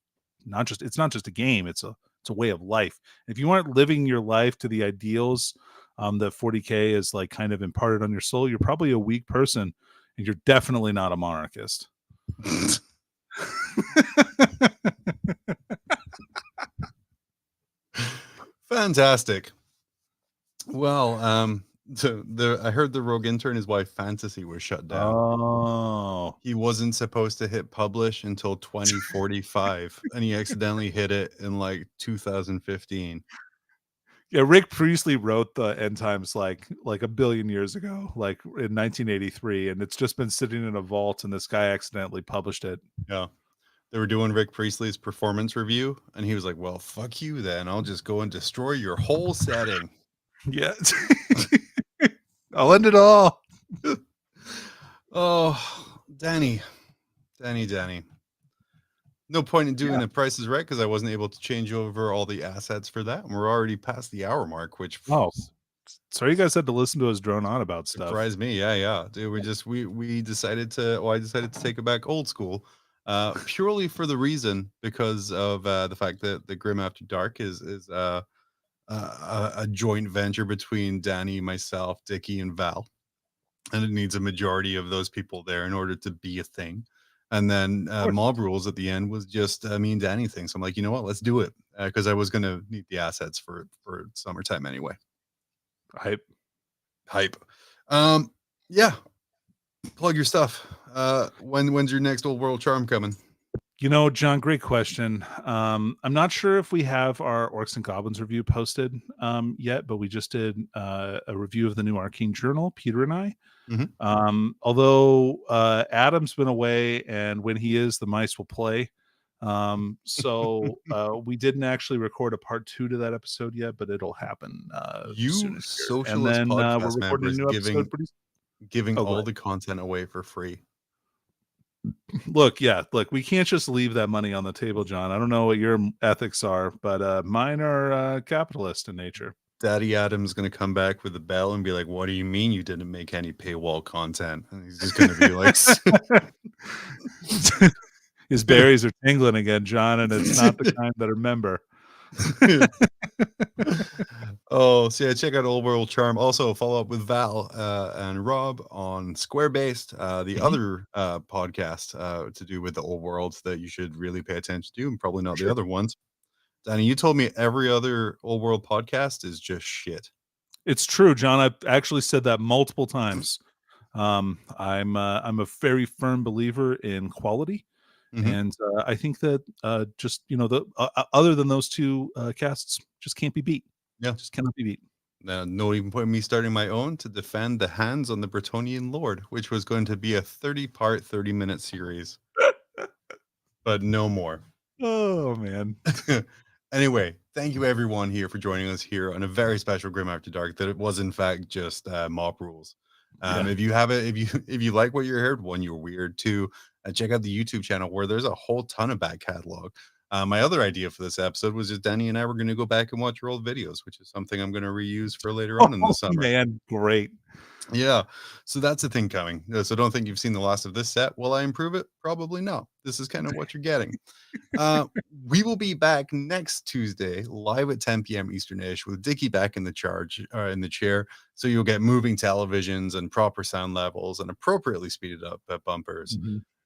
Speaker 2: it's not just a game. It's a way of life. If you aren't living your life to the ideals that 40K is like kind of imparted on your soul, you're probably a weak person, and you're definitely not a monarchist.
Speaker 1: Fantastic. Well, I heard the rogue intern is why Fantasy was shut down.
Speaker 2: Oh.
Speaker 1: He wasn't supposed to hit publish until 2045, and he accidentally hit it in like 2015.
Speaker 2: Yeah, Rick Priestley wrote the End Times like a billion years ago, like in 1983, and it's just been sitting in a vault, and this guy accidentally published it.
Speaker 1: Yeah. They were doing Rick Priestley's performance review, and he was like, "Well, fuck you then. I'll just go and destroy your whole setting."
Speaker 2: Yeah. I'll end it all.
Speaker 1: Oh, Danny. No point in doing
Speaker 2: Yeah.
Speaker 1: the Price is Right because I wasn't able to change over all the assets for that, and we're already past the hour mark, which
Speaker 2: Oh, sorry you guys had to listen to us drone on about stuff.
Speaker 1: surprised me. Yeah. Dude, we decided to I decided to take it back old school. Purely for the reason because of the fact that the Grim After Dark is a joint venture between Danny, myself, Dickie, and Val, and it needs a majority of those people there in order to be a thing. And then
Speaker 2: Of course.
Speaker 1: Mob Rules at the end was just me and Danny thing. So I'm like, you know what, let's do it because I was gonna need the assets for summertime anyway. Hype. Yeah, plug your stuff. When's your next Old World Charm coming?
Speaker 2: John, great question. I'm not sure if we have our Orcs and Goblins review posted yet, but we just did a review of the new Arcane Journal, Peter and I.
Speaker 1: Mhm.
Speaker 2: Although Adam's been away, and when he is, the mice will play. So we didn't actually record a part 2 to that episode yet, but it'll happen soon
Speaker 1: You
Speaker 2: as here. And
Speaker 1: socialist
Speaker 2: then we're
Speaker 1: podcast
Speaker 2: recording a
Speaker 1: members
Speaker 2: new episode pretty soon.
Speaker 1: giving
Speaker 2: Oh, go
Speaker 1: all
Speaker 2: ahead.
Speaker 1: the content away for free.
Speaker 2: Look, we can't just leave that money on the table, John. I don't know what your ethics are, but mine are capitalist in nature.
Speaker 1: Daddy Adam's gonna come back with a bell and be like, "What do you mean you didn't make any paywall content?" And he's just gonna be like,
Speaker 2: His berries are tingling again, John, and it's not the kind that are member.
Speaker 1: "Oh, so yeah, check out Old World Charm. Also, follow up with Val and Rob on Square Based, the
Speaker 2: Mhm.
Speaker 1: other podcast to do with the old world that you should really pay attention to, and probably not the
Speaker 2: Sure.
Speaker 1: other ones." Danny, you told me every other old world podcast is just shit.
Speaker 2: It's true, John. I've actually said that multiple times. I'm a very firm believer in quality,
Speaker 1: Mhm.
Speaker 2: and I think that just the other than those two casts just can't be beat.
Speaker 1: Yeah.
Speaker 2: Just cannot be beat.
Speaker 1: No even point me starting my own to defend the hands on the Bretonian Lord, which was going to be a 30-part, 30-minute series, but no more.
Speaker 2: Oh man.
Speaker 1: Anyway, thank you everyone here for joining us here on a very special Grim After Dark. That it was in fact just Mob Rules.
Speaker 2: Yeah.
Speaker 1: If you have it, if you like what you heard, one, you're weird. Two, check out the YouTube channel where there's a whole ton of back catalog. My other idea for this episode was just Danny and I were going to go back and watch your old videos, which is something I'm going to reuse for later on in the summer.
Speaker 2: Man, great.
Speaker 1: Yeah, so that's a thing coming. So don't think you've seen the last of this set. Will I improve it? Probably no. This is kind of what you're getting. We will be back next Tuesday, live at 10 p.m. Eastern-ish, with Dickie back in the in the chair. So you'll get moving televisions and proper sound levels and appropriately speeded up bumpers.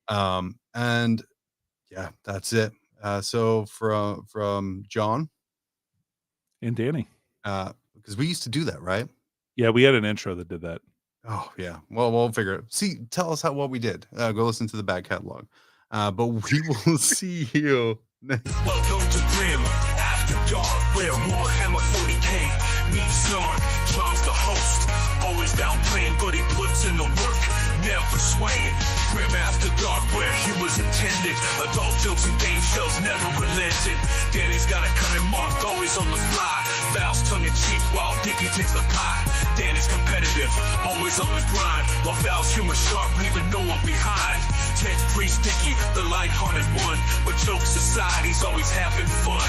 Speaker 1: And yeah, that's it. So from John
Speaker 2: and Danny,
Speaker 1: because we used to do that, right?
Speaker 2: Yeah, we had an intro that did that.
Speaker 1: Oh yeah. Well, we'll figure it. See, tell us what we did. Go listen to the back catalog. But we will see you next.
Speaker 3: Welcome to Grim After Dark, where Warhammer 40k meets Yarn. Charles the host, always downplaying, but he puts in the work, never swaying. Grim After Dark, where humor's intended, adult jokes and game shows never relented. Danny's got a cunning mark, always on the fly. Val's tongue-in-cheek while Dickie takes the pie. Danny's competitive, always on the grind, while Val's humor sharp, leaving no one behind. Ted Priest Dickie, the light-hearted one, but jokes aside, he's always having fun.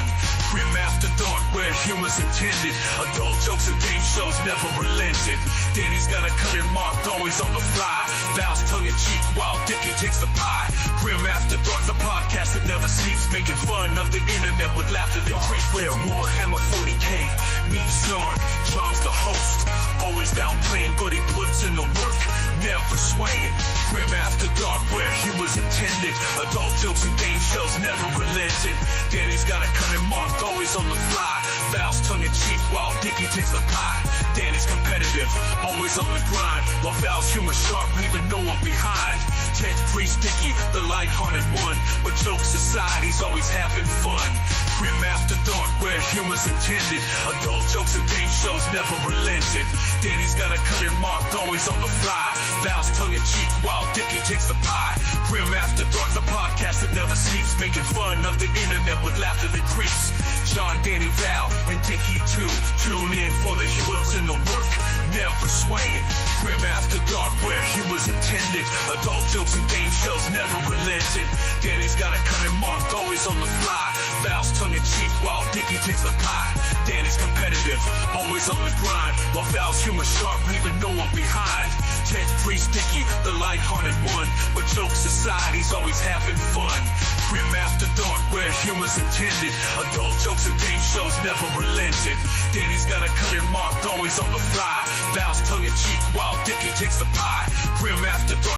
Speaker 3: Grim After Dark, where humor's intended, adult jokes and game shows never relented. Danny's got a cutting mark, always on the fly. Val's tongue-in-cheek while Dickie takes the pie. Grim After Dark, the podcast that never sleeps, making fun of the internet with laughter that creeps. Where Warhammer 40k meets Yarn. Charles the host, always downplaying, but he puts in the work, never swaying. Grim After Dark, where humor's intended, adult jokes and game shows never relented. Danny's got a cunning mark, always on the fly. Val's tongue-in-cheek while Dickie takes the pie. Danny's competitive, always on the grind, while Val's humor sharp, leaving no one behind. Ted Priest Dickie, the light-hearted one, but jokes aside, he's always having fun. Grim After Dark, where humor's intended, adult jokes and game shows never relented. Danny's got a cutting mark, always on the fly. Val's tongue-in-cheek while Dickie takes the pie. Grim After Dark, the podcast that never sleeps, making fun of the internet with laughter that creeps. Sean, Danny, Val, and Dickie too. Tune in for the heroes in the work, never swaying. Grim After Dark, where humor's intended, adult jokes and game shows never relented. Danny's got a cutting mark, always on the fly. Val's tongue-in-cheek while Dickie takes the pie. Danny's competitive, always on the grind, while Val's humor sharp, leaving no one behind. Ted Priest Dickie, the light-hearted one, but jokes aside, he's always having fun. Grim After Dark, where humor's intended, adult jokes and game shows never relented. Danny's got a cutting mark, always on the fly. Val's tongue-in-cheek while Dickie takes the pie. Grim After Dark.